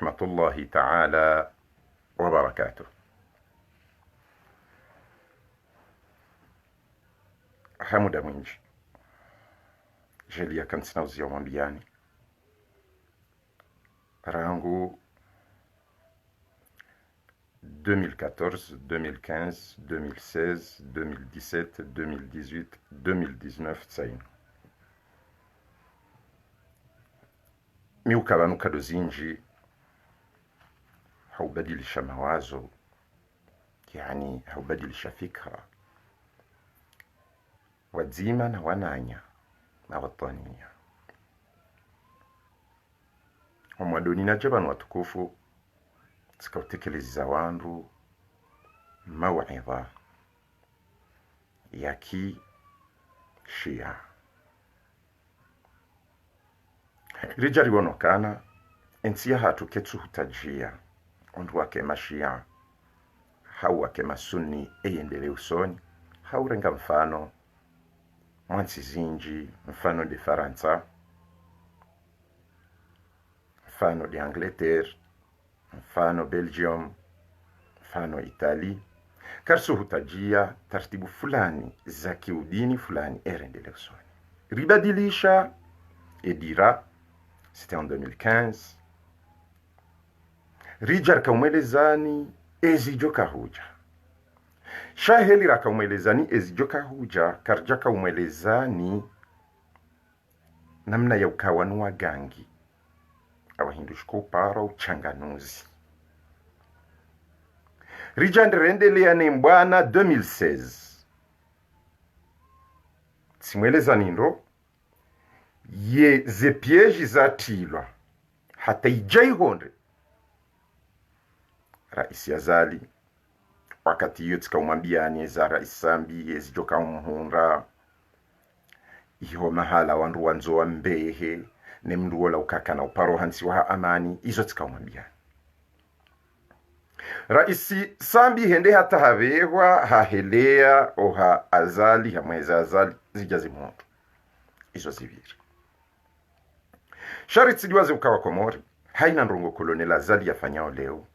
ورحمة الله تعالى وبركاته. Hamuda mwingi jelia kansina uzia mwambiani rangu 2014, 2015, 2016, 2017, 2018, 2019 tsaino miukabanuka dozinji haubadilisha mawazo, yani haubadilisha fikra wadzima na wananya na watania omwadoni na jabanu watukufu zikautekeleza wandu mawidha yaki shia rijari wonokana ensia hatu ketsu hutajia ondu wake mashia hau wake masunni eyendele usoni haurenga mfano mwansi zinji, mfano de Faransa, mfano de Angleterre, mfano Belgium, mfano Italy. Karsu hutajia tartibu fulani za kiudini fulani erendele usoni. Ribadilisha edira, c'était en 2015. Rijar kaumwelezani ezijoka huja. Shaheli raka umwelezani ezijoka huja karjaka umwelezani namna ya ukawanu wa gangi awahindushko upara uchanganuzi. Rijanderendelea ni mbwana 2016 simwelezani ndo ye ze pieji za tilwa hata ijaihonde Raisi Azali wakati hiyo tikaumwambiani za Rais Sambi ezijoka umuhunra iho mahala wandu wanzo wa mbehe ne mndu wala ukaka na uparo hansi wa amani izo tikaumwambiani Raisi Sambi hende hata havewa hahelea oha Azali hamweza Azali zijazi mwoto izo ziviri sharitsi diwaze ukawa Komori haina ndrongo kolonela Azali yafanyao leo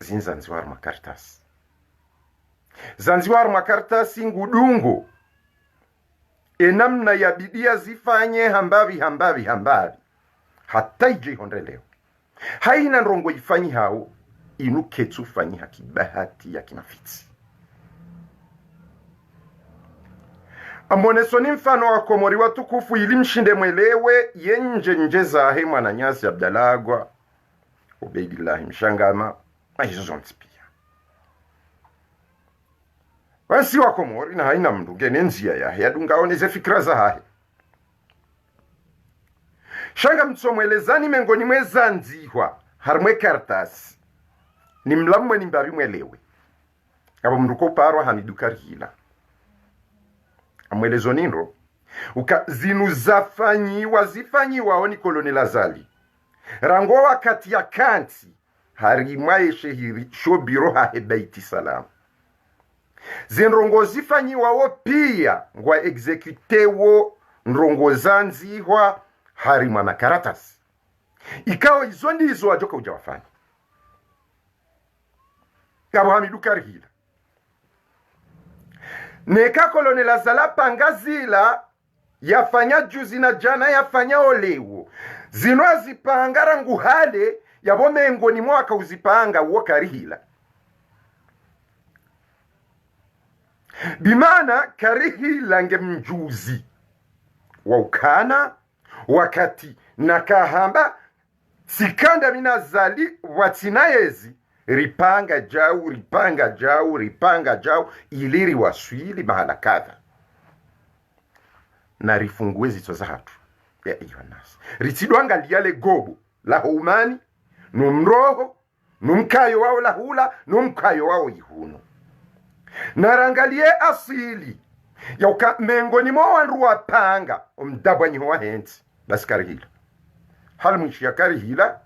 Zanzibar makartasi. Zanzibar makartasi ngudungu enamna ya bidia zifanye hambavi hata ije honde leo haina ndrongo ifanyi hao inuketsu fanyi hakibahati ya kinafiti Ambonesoni mfano wa Komori watukufu ili mshinde mwelewe yenje njeza he Mwananyasi Abdalagwa Ubeidillahi Mshangama hizo zonti pia wansi wa Komori na haina mndu genenzia ya dungaoneze fikra za hahe shanga mtsomwelezani mengoni mwezanzihwa harimwe kartasi ni mlamwe ni mbavi mwelewe abo mnduko parwa hamidukari hila amwelezo nindro uka zinu zifanyiwa oni kolonela Azali rango wakati ya kanti harimwae shehiri shobiro hahe Baiti Salam zinrongo zifanyiwa pia ngwa executewo nrongo zanzihwa harimwa makaratasi ikawa izo ndizo wajoka ujawafanya kabo hamidukari hila neka kolonela Azali pangazila yafanya juzi na jana yafanya olewo zino azipangara nguhale yabo mengoni mwaka uzipanga uwo karihila bimana karihila nge mjuzi wa ukana wakati nakahamba sikanda mina Azali watinaezi ripanga jau iliri waswili mahala kadha na rifungue zito za hatu ya Ivanas ritidwanga liale gobo la humani numrogo numkayo wao la hula numkayo wao ihuno narangalie asili ya uka mengoni mwa wandu wapanga omdabwanyi wa hensi basi karihila halmwishi ya karihila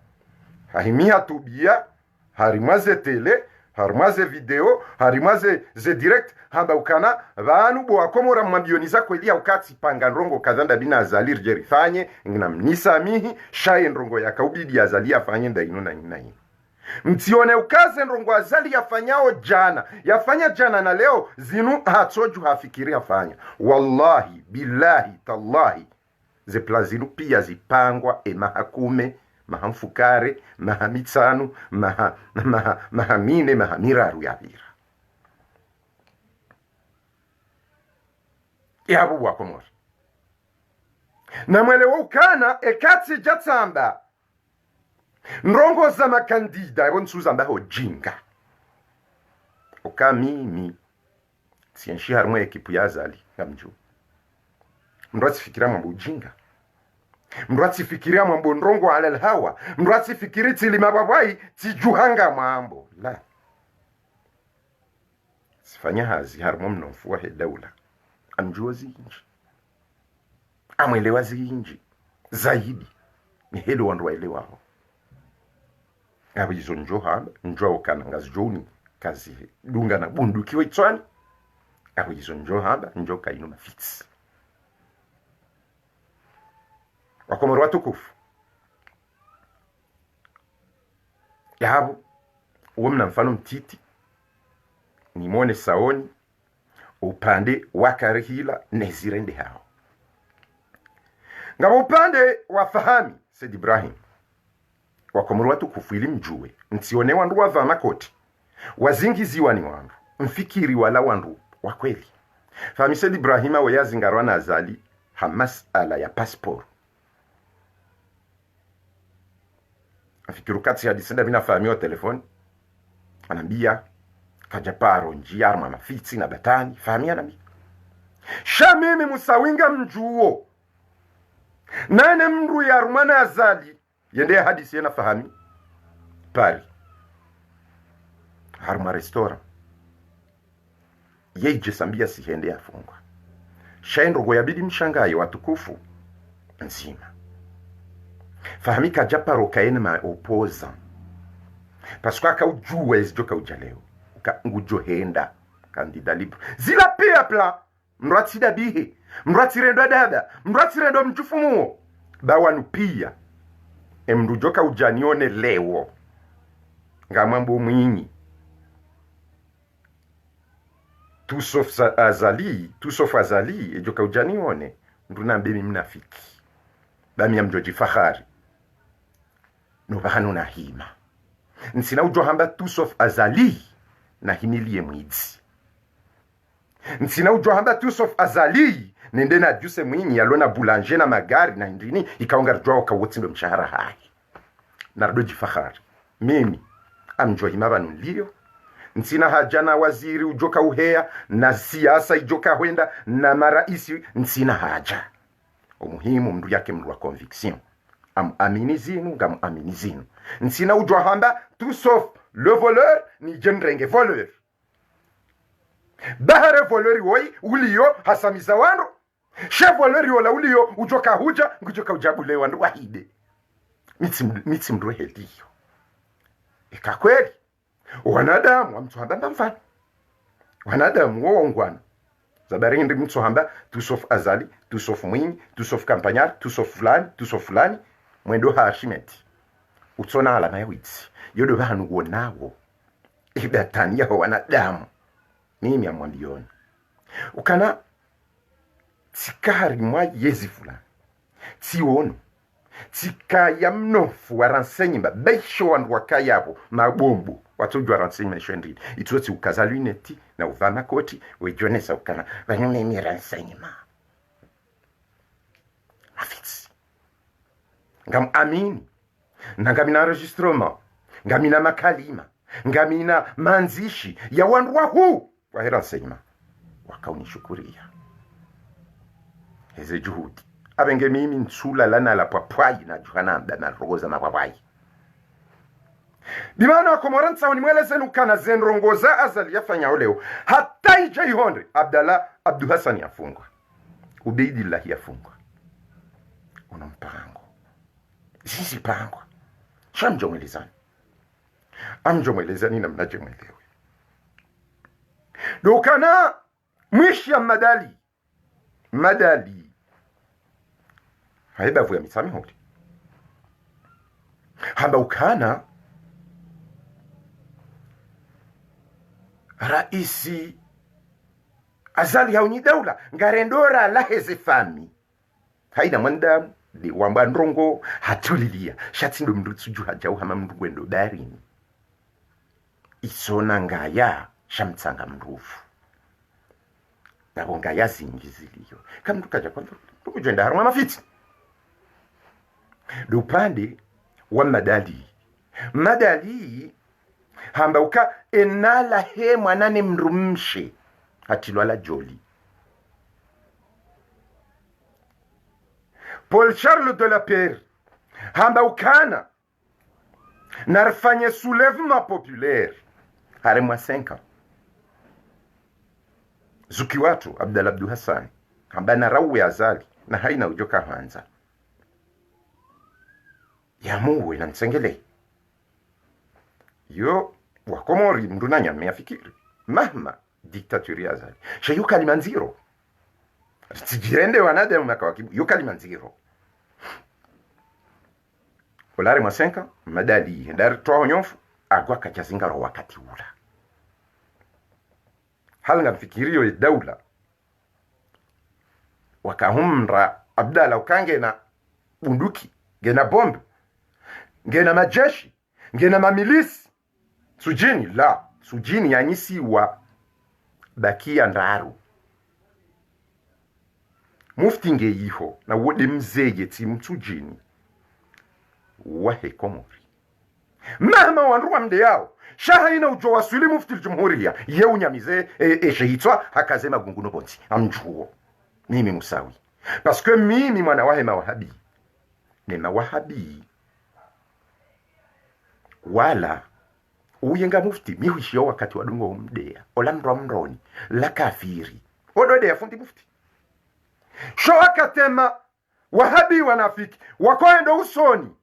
hahimia tubia harimwazetele harimwaze video harimwaze ze direct hamba ukana vanu bo akomora mwambioniza kweli ukati panga ndrongo kadhanda bina azali jerifanye ngina mnisa mihi shaye ndrongo yakaubidi azali afanye ndaino na ina. Mtione ukaze ndrongo azali yafanyao jana yafanya jana na leo zinu hatoju hafikiri afanya. Wallahi billahi tallahi ze plazinu pia zipangwa mahakume mahamfukare mahamitsanu mahamine mahamiraru yavira yabu wakomora na mwele ukana ekati jatsamba ndrongo za makandida yabo nsuzamba ho jinga ukamimi sienshi harumwe ekipu yazali ngamju mrwati fikira mambo jinga mrwati fikiria mambo ndrongo alal hawa mrwati fikiri tilima babwai tijuhanga mambo la sifanya hazi harumwe mnofuwa he daula amjua zinji amwelewa zinji zaidi ni helo wandu waelewao abo izo njoha njoa kana ngazijoni kazi dunga na bunduki wetswani abo izo njoha njoka ino mafitsi wakomoro watukufu yabo uwe mna mfano mtiti nimone saoni upande wakarihila nezirende hao ngabo upande wafahami Said Ibrahim wakomoro watukufu ili mjue ntione wandu wava makoti wazingiziwa ni wandu mfikiri wala wandu wakweli fahami Said Ibrahim wa yazingarwa na azali hamasala ya passport afikiru kati ya disenda bina fahami wa telefoni anambia kajaparo njia arma mafitsi na batani fahami anambia shamimi musawinga mjuo nane mru ya rumana azali yende hadisi yana fahami pari haruma restaurant yeje sambia sihende afungwa shaendrogo yabidi mshangaye watukufu nzima fahami kajaparo kaene ma opoza paswa ka ujue zijoka ujaleo ka ngujo henda kandida libre zila pia pla mrati dabihe mrati rendo dada mrati rendo mchufumuo bawanu pia emrujoka ujanione leo ngamambo mwinyi tusof azali ejoka ujanione nduna mbemi mnafiki bami amjoji fahari no bahanu na hima nsina ujohamba tusof azali na himilie mwidzi nsina ujohamba tusof azali nende na juse mwinyi alona boulanger na magari na ndini ikaonga jwa kawotsindo mshahara hai nardoji fahari mimi amjohima banu ndio nsina haja na waziri ujoka uhea na siasa ijoka hwenda na maraisi nsina haja umuhimu mndu yake mndu wa conviction amini zinu ngam amini zinu nsina ujohamba tout sauf le voleur ni jendrenge voleur bahare voleur woi ulio hasamiza wando chef voleur yola ulio ujoka huja ngujoka ujabule wandu wahide mitsi mndu heliyo ikakweli wanadamu amtuhamba mfano wanadamu wongwana zabari ndi mtuhamba tusof azali tusof mwinyi tusof kampanyar tusof fulani mwendo hashimeti utsona ala na witsi yodo banu wonawo ibatania wanadamu mimi amwambiona ukana tikari mwa yezi fulani tiono tikaya mnofu waransenyimba beisho wandu wakayabo mabombo watujwa ransenyimba shwendri itoti ukazalwi neti na uvana koti wejonesa ukana banyune mi ransenyimba afitsi ngam amini ngamina enregistrement ngamina makalima ngamina manzishi ya wandu wahu wa ransenyimba wakaunishukuriya heze juhudi abenge mimi nsula lana la papwai na juhananda na rogoza mapapwai bimana wakomoransa unimweleze nukana zenrongoza azali yafanya oleo hata ija ihonde Abdu Hassan yafungwa Ubeidillah yafungwa una mpango sisi pango shamjomwelezani amjomwelezani na mnajemwelewe dokana mwishi ya madali haiba vuya mitsami hoti hamba ukana raisi azali haunyi daula ngarendora laheze fami haina mwandamu di wamba ndrongo hatulilia shatindo mndutsuju hajau hama mndugwendo darini isona ngaya shamtsanga mrufu nabo ngaya zingiziliyo kamndu kaja kwanza tukujenda haruma mafiti dupande wa madali hamba uka enala he mwanane mrumshe hatilwala joli Paul Charles de la Pere hamba ukana narfanye soulèvement populaire hare mwa 5 ans zuki watu Abdallah Abdu Hassan hamba na rawe azali na haina ujoka hanza yamuwe na msengele yo wakomori mdunanya meafikiri mahma diktaturi azali shayu kalimanziro tijirende wanade makawakibu yo kalimanziro olare mwa 5 ans madali ndar to nyonfu agwa kachazingaro wakati ula halanga mfikirio daula wakahumra Abdallah ukange na bunduki ngena bombe ngena majeshi ngena mamilisi sujini yanyisi wa bakia ndaru mufti ngeyiho na wode mzeye ti mtsujini wahe komori mahama wanruwa mde yao shaha ina ujo wasuli mufti ljumhuria ye unyamize shehitwa hakaze magunguno bonti amjuo mimi musawi parce que mimi mwana wahe mawahabi ni mawahabi wala uyenga mufti mihushio wakati wadungo mdea olamro mroni la kafiri odode ya fundi mufti sho akatema wahabi wanafiki wakoendo usoni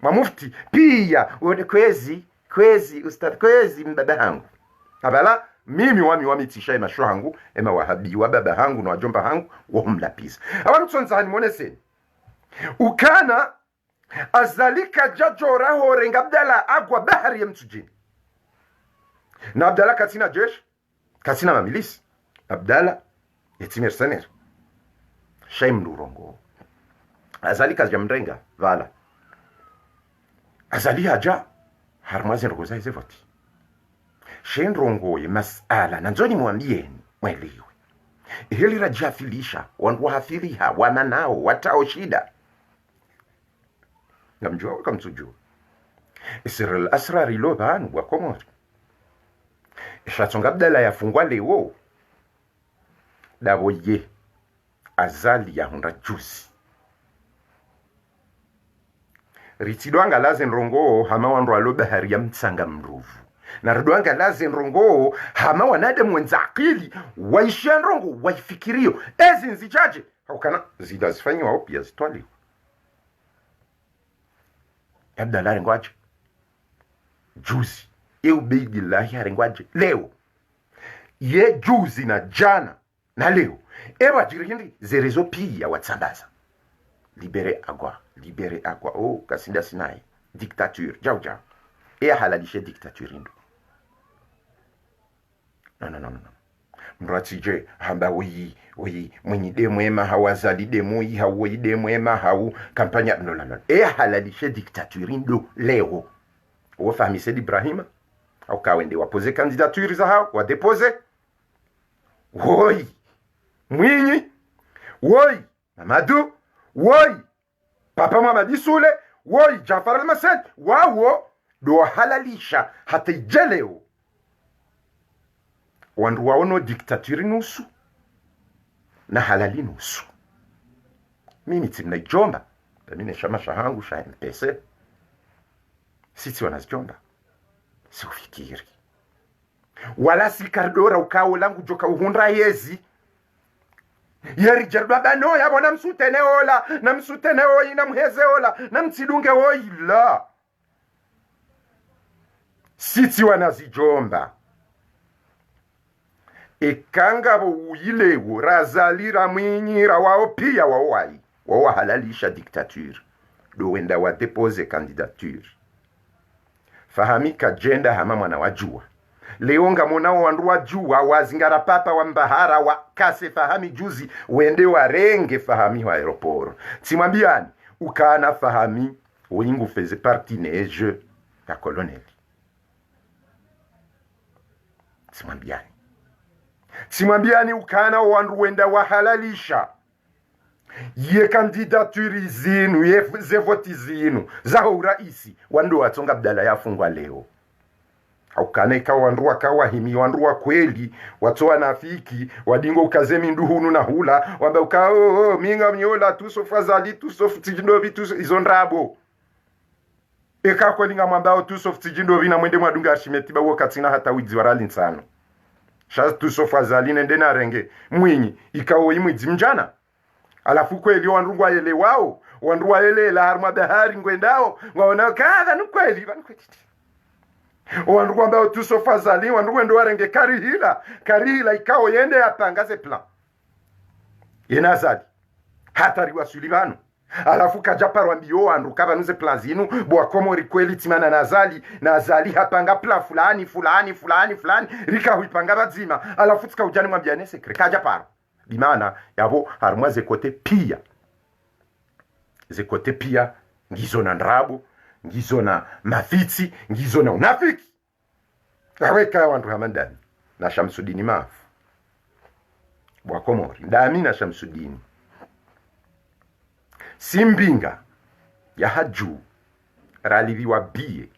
mwa mufti pia wode kwezi ustad kwezi mbaba hangu abala mimi wami tisha ema sho hangu ema wahabi wa baba hangu na wajomba hangu wahumlapiza awamtsonza hanimonese ukana azalika jajora horenga Abdallah agwa bahari ya mtsujini na Abdallah katina jesh katina mamilisi Abdallah yeti mercenaire shaim lurongo azalika jamrenga vala azali haja harmazi rogoza izevoti shen rongo ye masala nanzoni mwambieni mwelewe hili rajafilisha wandu hafiriha wananao watao shida namjua wakamtuju isir al-asrar iloban wa komori ishatsonga Abdallah yafungwa leo daboye azali ya hunda juzi ritidwanga lazen rongo hama wandu alo bahari ya mtsanga mruvu na ridwanga lazen rongo hama wanade mwenza akili waishian rongo waifikirio ezi nzichaje haukana zidazifanywa opia zitwaliwa Abdallah rengwaje juzi billahi harengwaje leo ye juzi na jana na leo ewa jirihindi zerezo pia watsambaza libere agwa oh kasinda sinai dictature jao halalishe dictature ndo no mratije hamba wi mwenye demwema hawazali demoi hawoyi demwema hau kampanya no halalishe dictature ndo leo wafahamise Ibrahima au kawende wapoze candidature za hao wadepose woi Mwinyi woi Mamadou woi Papa Mamadi Sule woi Jafar al-Masad wao do halalisha hata ijeleo wandu waono dictature nusu na halali nusu mimi timna jomba mimi shamasha hangu sha MPC sisi wanazijomba sikufikiri wala sikardora ukao langu joka uhundra yezi yeri jerba bano ya bona msutene ola na msutene oyi na mheze ola na mtsidunge oyi la sisi wanazijomba ekanga bo uyilewo razalira mwinyira wao pia wawai wao halalisha dictature do wenda wa depose candidature fahamika jenda hama mwana wajua leo ngamona wandu wajua wazingara papa wa mbahara wa kase fahami juzi wende warenge fahami wa aeroport simwambiani ukana fahami wingu feze parti neje ya colonel simwambiani ukana wandu wenda wahalalisha ye kandidaturi zinu ye zevoti zinu za uraisi wandu watonga Abdalla yafungwa leo haukane ikawa wandu wakawa himi wandu wa kweli watoa nafiki wadingo ukazemi nduhunu na hula wamba ukao minga mnyola tuso fazali tuso futijindo tuso izondrabo eka kwa linga mwambao tuso futijindo vina mwende mwadunga ashimetiba wakatina hata wizi warali nsano shaz tuso fazali nende na renge mwinyi ikawo imwizi mjana alafu kweli wandu waele wao wandu waele la harma bahari ngwendao waona kadha nukweli wandu kwamba tuso fazali wandu wendo warenge karihila ikao yende yapangaze plan yenazali hatari wa Sulivano alafu kajaparwa mbio wandu kabanuze plan zinu bwa komori kweli timana nazali hapanga plan fulani rika huipanga bazima alafu tika ujani mwambiane sekre kajaparo bimana yabo harumwa zekote pia ngizo na ndrabo ngizo na mafitsi ngizo na unafiki aweka wandu hamandani na Shamsudini mafu bwa komori ndami na Shamsudini simbinga ya haju raliviwa bie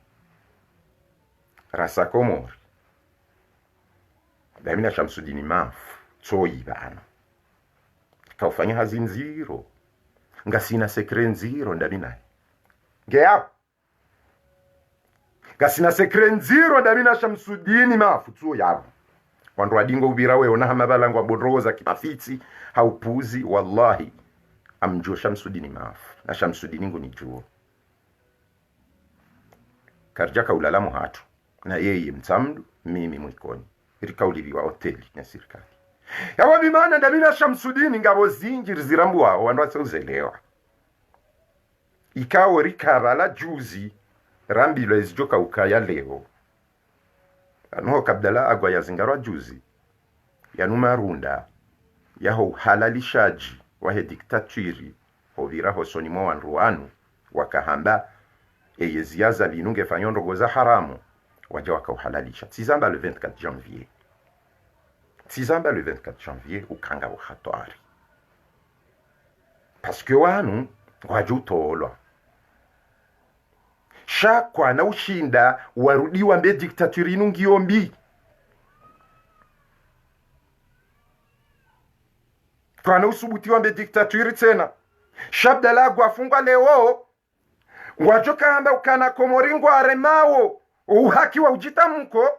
rasa komori ndami na Shamsudini mafu tsoi bana kaufanya hazinziro ngasina sekrenziro ndami naye ngeapo ngasina sekrenziro ndami na Shamsudini mafu tso yabo wandu wadingo ubira wewe na hamabalangwa bodroza kimafitsi haupuzi wallahi amjo Shamsudini mafu na Shamsudini ngo nijuo karjaka ulalamu hatu na yeye mtamdu mimi mwikoni rikauliviwa hoteli na serikali yawa bimana ndamina Shamsudini ngabo zinjiri zirambu wao wandu waseuzelewa ikawo rikabala juzi rambilo ezijoka ukaya leo anuho Abdalla agwa yazingarwa juzi yanuma runda yaho halalishaji wahe diktaturi hovira hosoni mwa wanruanu wakahamba eyeziaza binunge fanyondo za haramu waja wakauhalalisha tizamba le 24 janvier tizamba le 24 janvier ukanga uhatwari parce que wanu wajutolwa shakwa na ushinda warudiwa mbe diktaturi inungiombi kwa na usubutiwa mbe diktaturi tena Abdalla gwafungwa leo wajoka hamba ukana komoringo aremao uhaki wa ujitamko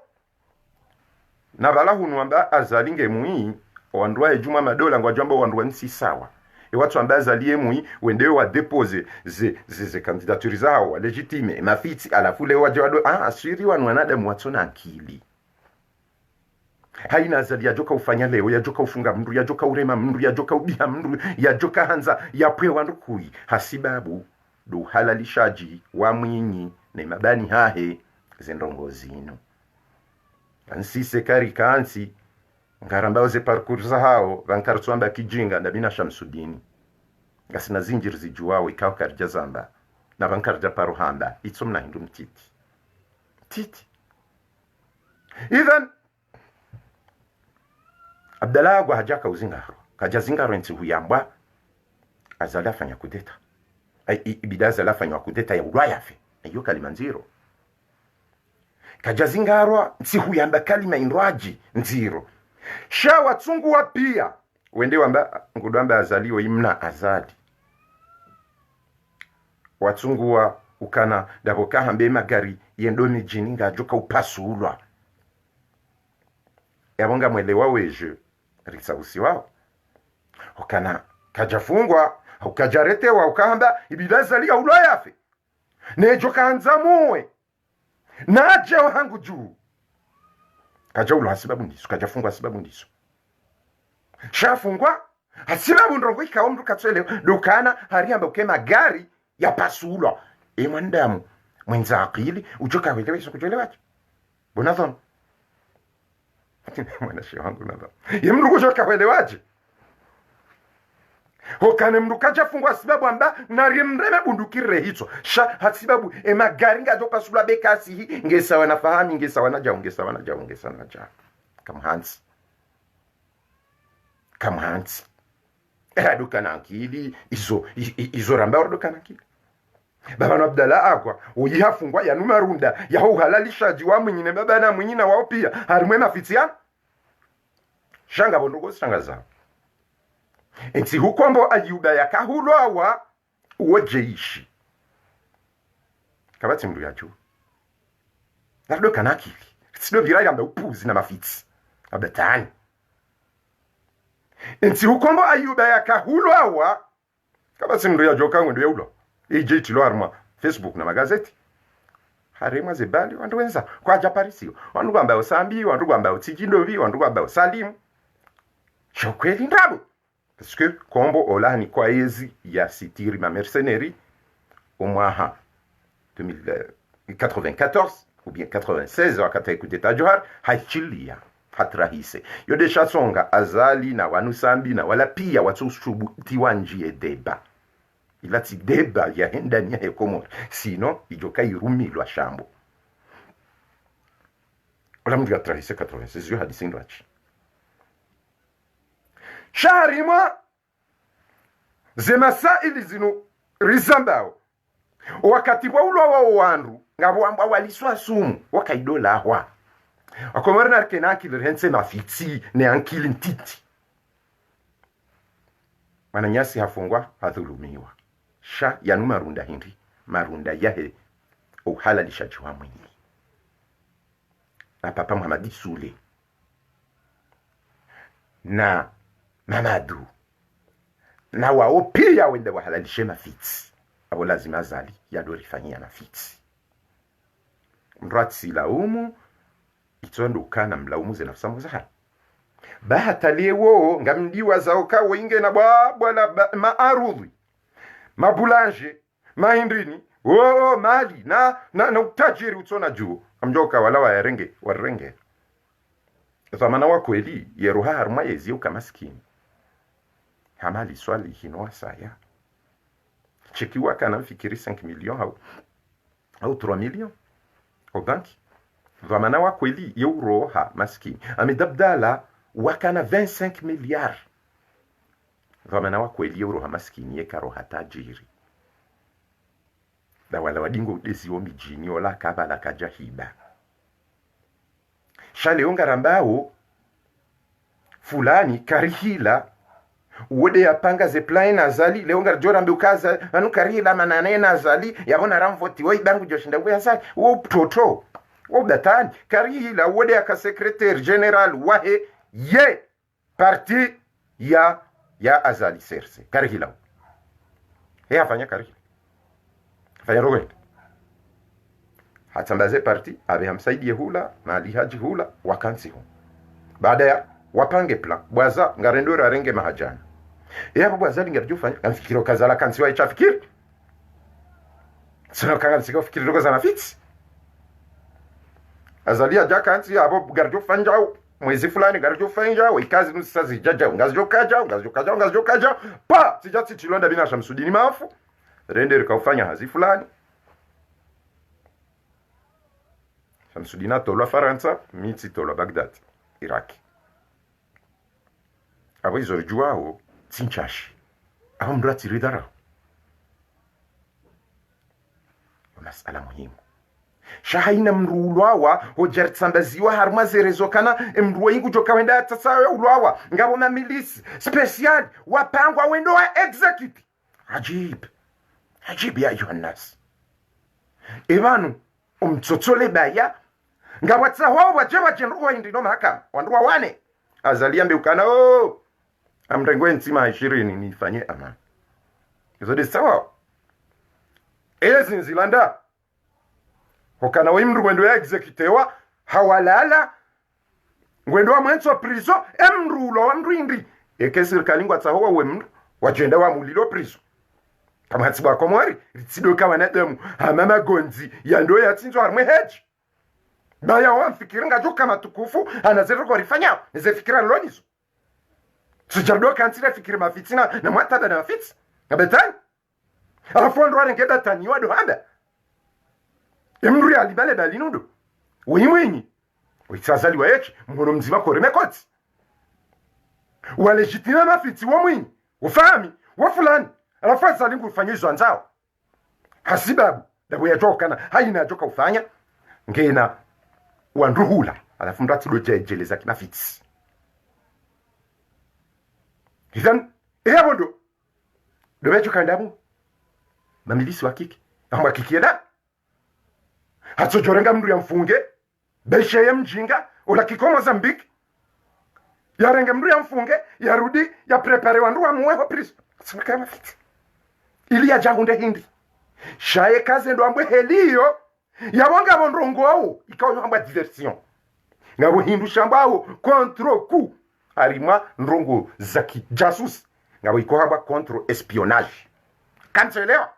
na bala hunuamba azalinge mui wandwa ejuma madola ngwajamba wandwa nsi sawa watu ambaye azalie mui wendewe wa depose ze kandidaturi zao legitime mafiti alafu leo wajawado asiri wanadamu watona akili haina azali yajoka ufanya leo yajoka ufunga mndu yajoka urema mndu yajoka ubia mndu yajoka hanza yapwe wandu kui hasibabu du halalishaji wa mwinyi na mabani hahe zendongo zinu ansise kari kansi ngarambao ze parcours hao vankartswamba kijinga ndabina Shamsudini ngasina zinjiri zijuwao ikaw karja zamba na vankarja paruhamba itsomna hindu titi idhan Abdalla agwa hajaka uzingaro kaja zingaro nti huyamba azala fanya kudeta ibidaza la fanya kudeta ya ulwayafe ayo kalimanziro kaja zingaro nti huyamba kalima inraji nziro sha watsungu wa pia wende wamba ngudwamba azaliwe imna azali watsungu wa ukana daboka hambe magari yendoni jininga joka upasulwa yabonga mwelewa weje risausi wao ukana kajafungwa ukajaretewa ukahamba ibidazalia uloyafe nejo kanza muwe naje hangu juu kaja ulo hasibabu ndiso kaja fungwa hasibabu ndiso shafungwa hasibabu ndongo ikawa mtu katswele dukana hariamba ukema gari ya pasulwa mwandamu mwenza akili uchoka welewe iso kujolewaje bonadhon mwana shi wangu nadhon mtu kuchoka welewaje hokane mndu kaja fungwa sababu amba narimreme bundukire hicho sha hasibabu magari ngajo pasula bekasi hi ngesa wanafahamu ngesa wanaja kama hansi dukana akili izo ramba dukana akili baba na Abdalla agwa uyihafungwa ya numarunda ya uhalalishaji wa mwinyine baba na mwinyina wao pia harimwe mafitiana shanga bondogo shanga za enti hukombo Ayuba yakahulwa uwojeishi kabati mndu yacho nardo kanaki tsido viraya mba upuzi na mafitsi abetani enti hukombo Ayuba yakahulwa kabati mndu yacho kangwe yaulo ejeti lo arma Facebook na magazeti harema zebali wandu wenza kwa japarisio wandu kwamba usambi wandu kwamba utijindovi wandu kwamba usalimu chokweli ndabo parce que kombo olani kwa ezi ya sitiri ma mercenaires au mwaha 2094 ou bien 96 wakati écouter tajohar hachilia hatrahise yode shasonga azali na wanusambi na wala pia watsusubu tiwanjie deba ilati deba ya ndani ya Komoro sino ijoka irumilwa shambo ola mdiga trahise 96 yo hadisi ndwachi sharimwa zemasaili zino rizambao wakati wa ulo wa wandu ngabo amba waliswa sumu wakaidola ahwa akomorna kenaki lense mafiti ne ankili ntiti mananyasi hafungwa hadhulumiwa sha yanu marunda hindi marunda yahe uhalalishaji wa mwenye na papa Muhammadi Sule na Mamadu na wao pia wende wahalalishe mafiti abo lazima zali yadorifanyia mafiti mratsi laumu itondo kana mlaumu zinafsamu zaha bahatalie wo ngamdiwa zaoka winge na bwana maarudhi mabulanje mahindrini mali na utajiri utona juu amjoka wala warenge zamana wa kweli yeruha harma yezi ukamaskini hamali swali hino saya chekiwa kana fikiri 5 millions au 3 millions au banki zamana wa kweli euro ha maskini amedabdala wakana 25 milliards zamana wa kweli euro ha maskini yekaro hatajiri da wala wadingo desiwo mijini ola kabala kajahiba shale ongarambao fulani karihila uwede yapanga ze plan azali leonga jorambe ukaza anu karihila manane azali yabona ramvoti wo ibangu joshinda bwe asali wo toto wo datani karihila uwede aka secrétaire général wahe ye parti ya azali serse karihila afanya karihila fanya roget hatambaze parti abe hamsaidie hula na alihaji hula wakansi hu baada ya wapange plan bwaza ngarendora arenge mahajana hapo bwaza lingarjufanya amfikiro kazala kansi wa ichafikiri sino kanga siko fikiri rogo za fix azalia jakansi hapo garjufanya mwezi fulani garjufanya wikazi nusazi jaja ngazokaja pa sijati chilonda bina shamsudini mafu rende rikaufanya hazi fulani Shamsudina tolwa Faransa miti tolwa Baghdad Iraki abo izorjua o tinchashi aho mdrati ridara masala muhimu shahaina mrulwawa hojertsambaziwa harma zerezokana mruwa ingu joka wenda tatsawe ulwawa ngabo mamilisi special wapangwa wendo wa execute ajib ya Yohannas Evanu umtsotsole baya ngawatsa wao wajewa jenruwa indino mahakama wanduwa wane azalia mbeukana amrengo ntsima 20 nifanye amani izode sawa Nzilanda hokana wa imru wendo ya executewa hawalala ngwendo wa mwenso priso emrulo wa mrindi eke serikali ngwatsaho wa mndu wajenda wa mulilo priso kama hatsiba komori ritsido kawa na demu hamama gonzi yando yatsinzo harmwe hedge baya wa mfikiri ngajo kama tukufu anazero kwa rifanya nizefikira lonizo sujardo kansira fikiri mafitina na mwatada na mafitsi ngabetani alafu ndo ngeda tani wado handa emru ya libale balinundo wimwenyi witsazali wa echi mhono mzima kore mekoti walejitima mafitsi wa mwinyi ufahami wa fulani alafu azali ngufanyizwa nzao hasibabu dabo yajokana haina joka ufanya ngena wanduhula alafu mrati do jejeleza kinafitsi Izan, bondo. Domecho kandamu. Mamilisi wa kiki. Amba kikieda. Hatso jorenga mndu ya mfunge. Beshe ya mjinga. Ola kikomo Zambiki. Ya renga mndu ya mfunge. Ya rudi. Ya prepare wandu wa muwe priso. Sumika mafiti. Ili ya jahunde hindi. Shaye kaze ndo ambwe heliyo. Ya wanga bondrongo wao. Ikawa amba diversion. Ngabo hindu shambao. Kontro ku. Arima ndrongo zaki jasus ngabo iko haba contre espionnage kanchelewa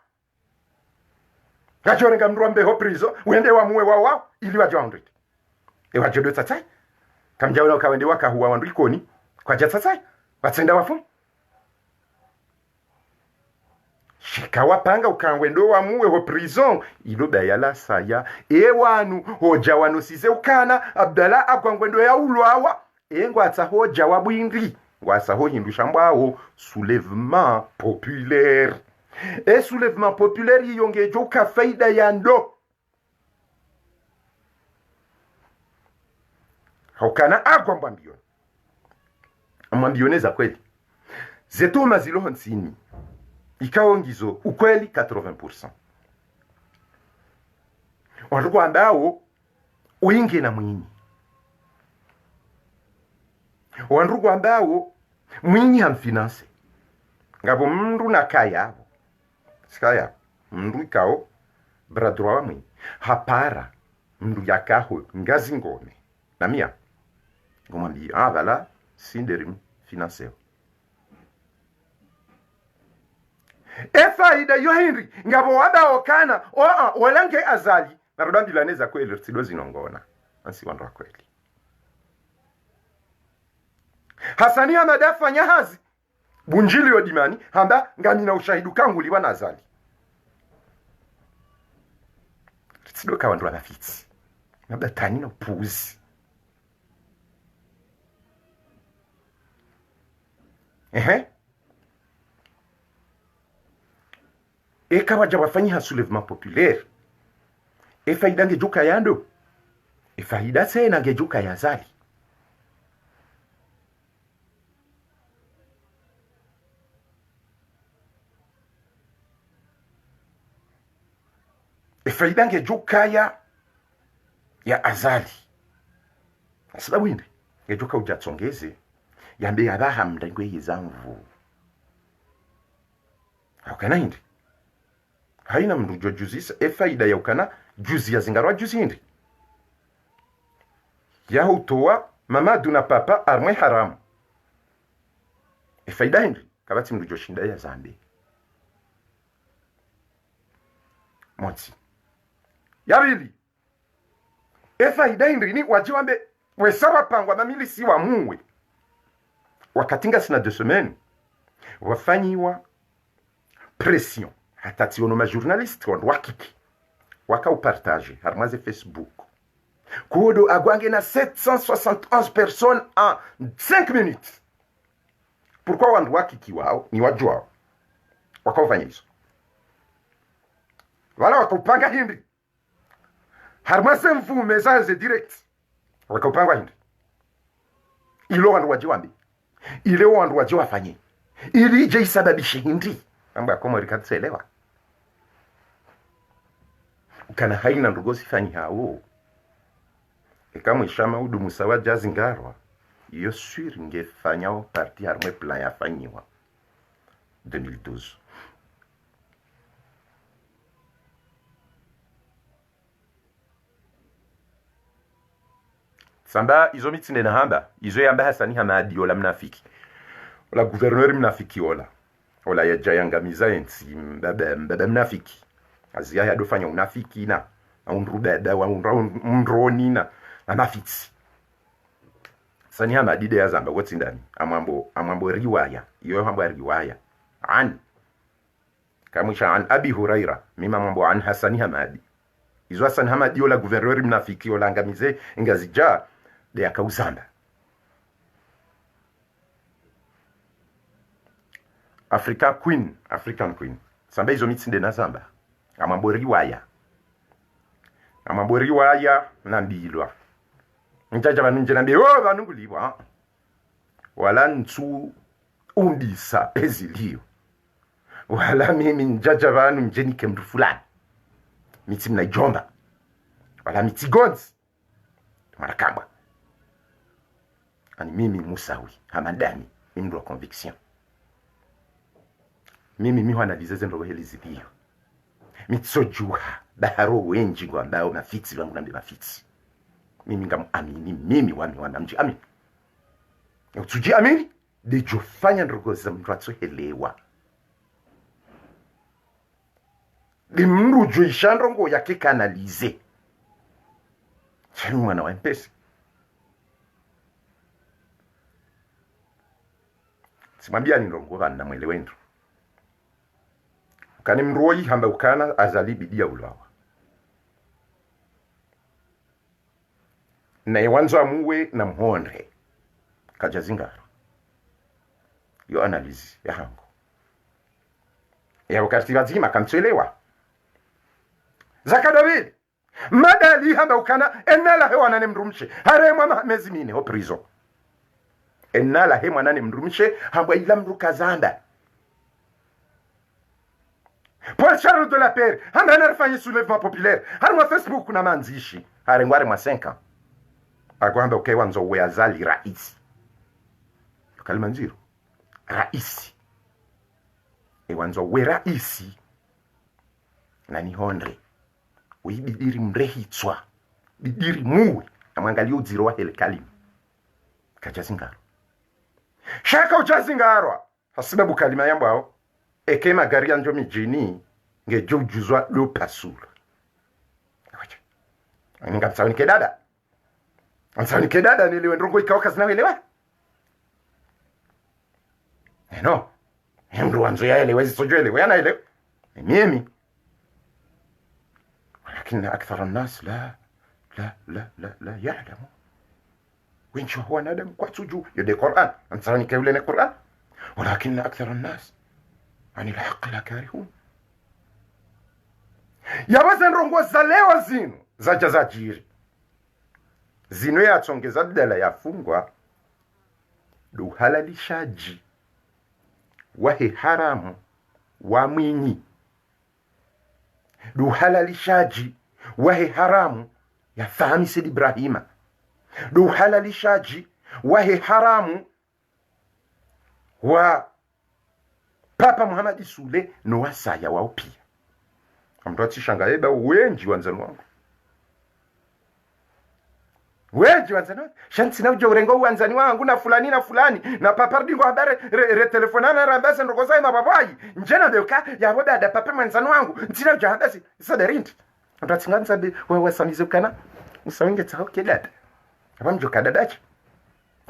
ngajore ngamrombe ho prizo wende wa muwe wao ili wajonde wajodo tata kamjaona kawende wakahuwa wandu ikoni kwa jatata watsenda wafu shikawa panga ukangwendo wa muwe ho prison ilo bayala saya ewanu hoja wanu size ukana Abdallah akwangwendo ya ulwawa ngwatsa ho jawabu indri ngwatsa ho hindusha mbao soulèvement populaire et soulèvement populaire yongejo ka faida ya ndo hokana agwa mbambione za kweli zetu mazilo hansini ikaongizo ukweli 80% wandugu ambao uinge na mwinyi wandugu ambao mwinyi hamfinanse ngabo mndu na kaya skaya mndu ikao bradroa wa mwinyi hapara mndu yakaho ngazi ngome na mia ngomambi vala sinderim finanseo faida yo Henry ngabo wadaokana walange azali narodambi laneza kweli rtsido zinongona ansi wandu wa kweli Hasani Hamada fanya hazi bunjili odimani hamba ngani na ushahidu kangu liwa nazali rtsido ka wandu wanafitsi nabda tani na puzi kama jawafanyi ha soulèvement populaire faida ngejuka yando faida tena ngejuka ya zali faida ngejuka ya azali sababu indi ngejuka ujatsongeze yambe yabaha mndangwe yizamvu hakana indi haina mndu jojuzisa faida ya ukana juzi ya zingarwa juzi hindi ya hutoa mama duna papa armwe haramu faida hindi kabati mndu joshinda ya zambi moti yabili faida hindi ni wajiwambe wesawa pangwa mamilisi wa muwe wakatinga sina 2 semaines wafanyiwa pression hatati ono ma journaliste wandu wakiki waka upartage harmaze Facebook kuodo agwange na 771 personnes en 5 minutes pourquoi wandu wakiki wao ni wajua waka ufanya hizo wala waka upanga hindi harmaze mfumu message direct waka upanga hindi ilo wandu wajiwambi ile wandu wajiwafanye ili je isababishi hindi amba kama rikatselewa kana haina ndugosi fanyi hao kama ishama udu musawa jazi ngarwa yo sur ngefanya parti armwe plan ya fanyiwa 2012 samba izo mitinde na hamba izo yamba Hasani Hamadi ola mnafiki ola gouverneur mnafiki ola yajayangamiza ensi mbaba mnafiki azia yadofanya unafiki na unrubeda wa unroni na mafitsi Hasani Hamadi de yazamba wotsindani amambo riwaya iyo hambo riwaya an kamusha an Abi Huraira mima mambo an Hasani Hamadi izo Hasani Hamadi ola gouverneur mnafiki ola angamize ngazija de akausamba African Queen samba izo mitsinde na samba amambo riwaya na mbilwa njaja banunje na mbiwa banungulibwa wala ntsu umbisa eziliyo wala mimi njaja banu njenike mndu fulani miti mna jomba wala miti gonzi marakamba ani mimi Musawi Hamadani mimi wa conviction mimi miho analize ndo heli ziliyo mitsojuha baharo wenji ngo ambao mafitsi wangu nambe mafitsi mimi ngamuamini mimi wami wanamji amini utuji amini dijofanya ndogoza mtu atsohelewa limrujo ishandrongo yake kanalize chani mwana wa mpesi simambia ni ndongo bana mwelewendo kani mroi hamba ukana azali bidia ulwawa na iwanzo amuwe na mhonre kajazingaro yo analizi ya hango ya wakati wazima kamchelewa zakadawili madali hamba ukana enala hewa nane mrumshe haremwa mahamezi mine ho prizo enala hewa nane mrumshe hamba ila mruka zanda Paul Charles de la Paire hamba anarifanya soulèvement populaire harumwa Facebook na manzishi harengware mwa 5 ans agwamba ukewa nzo we azali raisi kalimanziro raisi ewanzo we raisi na ni honre uibidiri mrehitswa bidiri muwe amwangalia uziro wa hele kalimu kachazingaro shaka uchazingaro hasibabu kalima yambo hao eke magari anjo mijini ngejo ujuzwa lo pasura nga msauni kedada msauni kedada niliwe ndrongo ikawaka zinawelewa no mru wanzo ya elewe zisojo elewe yana elewe mimi ولكن أكثر الناس لا يعلموا وين شو هو ندم كواتسوجو يدي قرآن أنصرني كيولين القرآن ولكن أكثر الناس عن الحق لا كارهون يا بزن رونغو زاليو زينو زاجا زاجيري zino yatsongeza dala yafungwa duhalalishaji wahe haramu wa mwinyi duhalalishaji wahe haramu ya Fahmi Said Ibrahima duhalalishaji wahe haramu wa Papa Muhammad Sule no wasaya wao pia amdo atishangaeba wenji wanzani wangu weji wanzani shanti na urengo wanzani wangu na fulani na papa ndingo habari telefonana rambasa ndokoza mababai njena beka ya boda da papa wanzani wangu ntina ujahabasi sadarint amdo atinganza be wewe samizo kana usawinge tao kedada abamjo kadadachi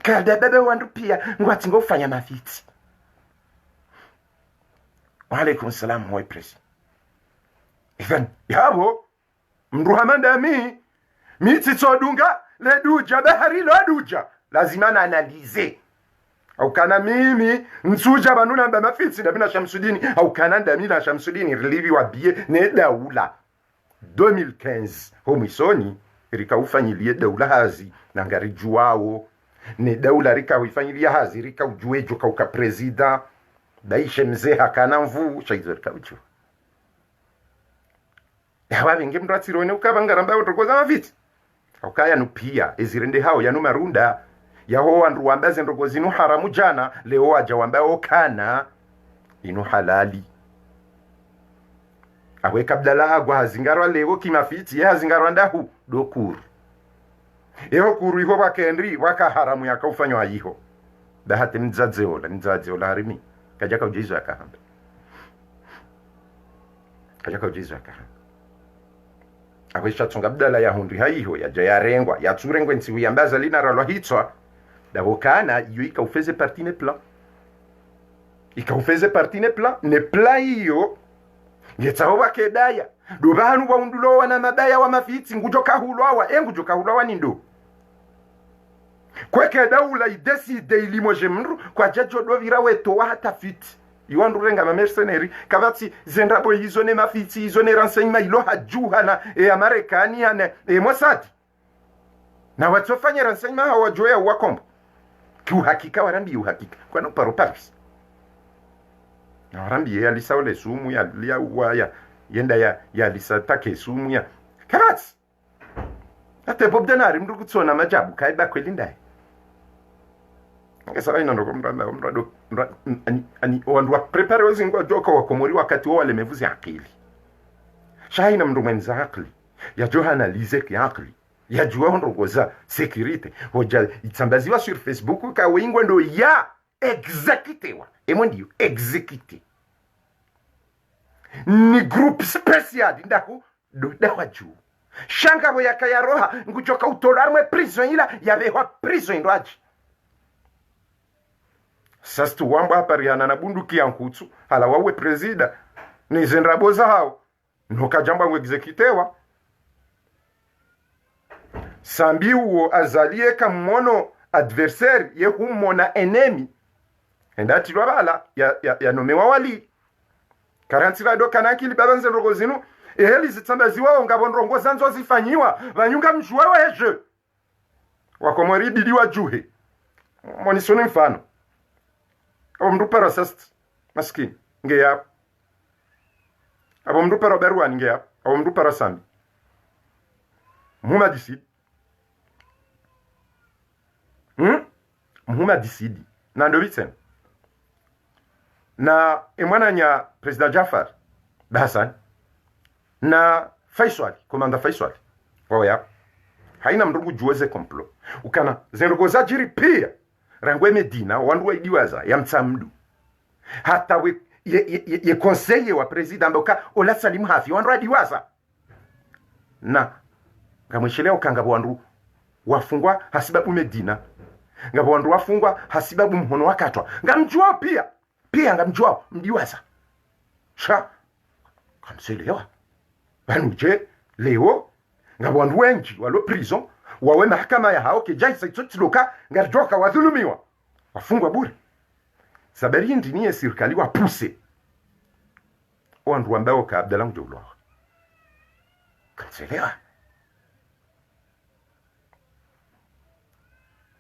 kadada be wandu pia ngwati ngofanya mafiti. Wa alaikum salam wa presi Ivan yabo mruhamanda miti todunga le duja bahari lo duja lazima na analize au kana mimi nsuja banuna mba mafitsi na bina Shamsudini au kana ndami na Shamsudini relivi wa bie ne daula 2015 homisoni rika ufanyilie daula hazi na ngari juwao ne daula rika ufanyilia hazi rika ujuejo kauka presida daishe mzee hakana mvu shaizo rika uju yawa bingi mratirone ukabangaramba utokoza mafitsi ukaya nupia ezirende hao yanu marunda yaho wandu wambaze ndogozi nu haramu jana leo aja wamba okana inu halali awe kabdala agwa hazingarwa leo kimafiti ya hazingarwa ndahu dokuru eho kuriho bakendri wakaharamu yakaufanywa yiho bahati nzadzeola harimi kajaka ujizo yakahamba akwisha tsunga bdala ya hundi haiho yaja yarengwa yatsurengwe ntsihu yambaza lina ralwa hitswa davokana iyo ikaufeze parti ne plan ne plan iyo ngetsaho bakedaya do bantu baundulowa na mabaya wa mafitsi ngujo kahulwawa nindo kweke daula ideside ilimoje mndu kwa jajo do vira weto wa hata fiti iwandu renga ma mercenary kabati zendrabo hizo ne mafitsi hizo ne renseignement ilo hajuha na Amerikani na Mossad na watofanya renseignement hawajoya wakombo kiuhakika warambi uhakika kwa no paro Paris na warambi ya lisaule sumu ya liya yenda ya lisatake sumu ya kabati ate Bob Denari mndu kutsona majabu kaiba kwelindai ngesa ina ndo mrado ani wandu prepare wazingwa joka wakomori wakati wao walemevuzi akili shaina mndu mwenza akili ya johana lizek ya akili ya jua ndongoza security hoja itsambaziwa sur Facebook ka wingwa ndo ya executiwa ndio execute ni group special ndaku do dawa juu shangabo yakayaroha nguchoka utolarwe prison ila yabewa prison ndwaji sastu wamba apariana na bunduki ya nkutsu hala wawe presida ni zendraboza hao noka jamba executiwa sambi uo azalie kamono adversaire ye humona enemy endati lwabala ya nomewa wali karantira do kanakili babanze rogozinu eheli zitsambaziwa ngabonrongo zanzo zifanyiwa banyunga mjua weje wakomori bidiwa juhe monisoni mfano abo mndu parasast maskini ngeya abo mndu para berwani ngeya abo mndu parasambi muhuma disidi na ndobitsen na emwana nya president Jafar Hassan na Faisal komanda Faisal waya haina mndugu juweze komplo ukana zenrogoza jiri pia rangwe Medina wandu waidiwaza ya mtsamdu hata we ye conseiller wa president amboka ola Salim Hafi wandu waidiwaza na ngamweshelea ukangabo wandu wafungwa hasibabu Medina ngabo wandu wafungwa hasibabu mhono wakatwa ngamjua pia ngamjua mdiwaza sha kamselewa banuje leo ngabo wandu wengi walo prison wawe mahakama ya hao kejaisa itsotloka ngarjoka wadhulumiwa wafungwa bure sabari ndiniye serikali wapuse wandu ambao ka Abdallah Mjolo kamselewa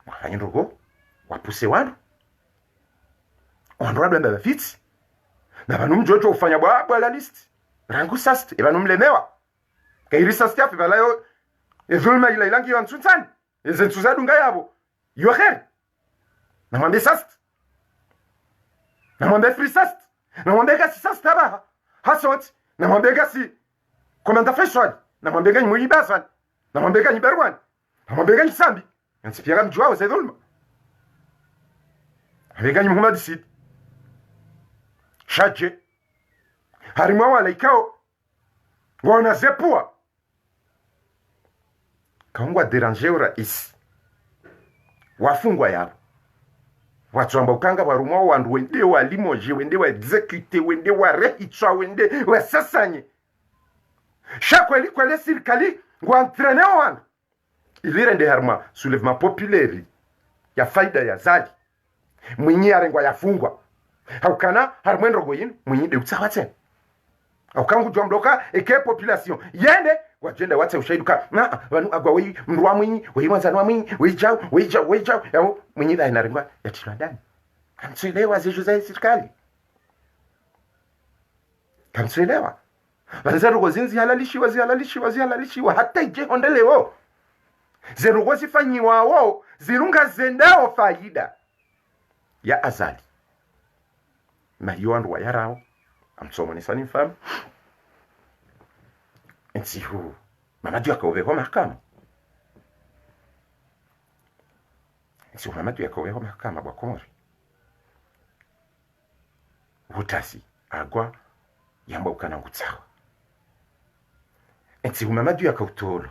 wafanyindogo wapuse wandu wabenda bafitsi na banu mjojo ufanya bwa la list rangu sast e banu mlemewa kairi sast afi balayo ezulma ila ilangi wa ntsutsani ezentsuza dunga yabo yo kher na mwambe sast na mwambe free sast na mwambe gasi sast tabaha hasot na mwambe gasi komanda Faisal na mwambe gani muibasa na mwambe gani Barwan na mwambe gani Sambi ntsipiaga mjwao zedulma abegani Muhammad Sid shaje harimo wala ikao wana zepua kaungwa déranger rais wafungwa yabo watsamba ukanga barumo wandu wende wa limoje wende wa execute wende wa rehichwa wende wa sasanye shakweli kwele serikali ngwa entraîner wandu ilire nde harma soulèvement populaire ya faida ya zali mwinyi arengwa yafungwa haukana harmwendo goyin mwinyi de utsawatse aukangu jomdoka eke population yende wajenda watse ushaiduka na banu agwa wi mrwa mwinyi wi mwanzanwa mwinyi wi jao yao mwinyi da inarengwa ya tilandani kamtselewa zisho za serikali kamtselewa banzaro gozinzi halalishiwa hata ije ondelewo zerugo zifanyiwa wao zirunga zendao faida ya azali na hiyo andu wayarao amsomo ni sani mfamu ensihu mama jua kaove kwa mahakama si Muhammadu yakoweho mahakama bwa Komori hutasi agwa yamba ukanangutsawa ensi Muhammadu yakautolo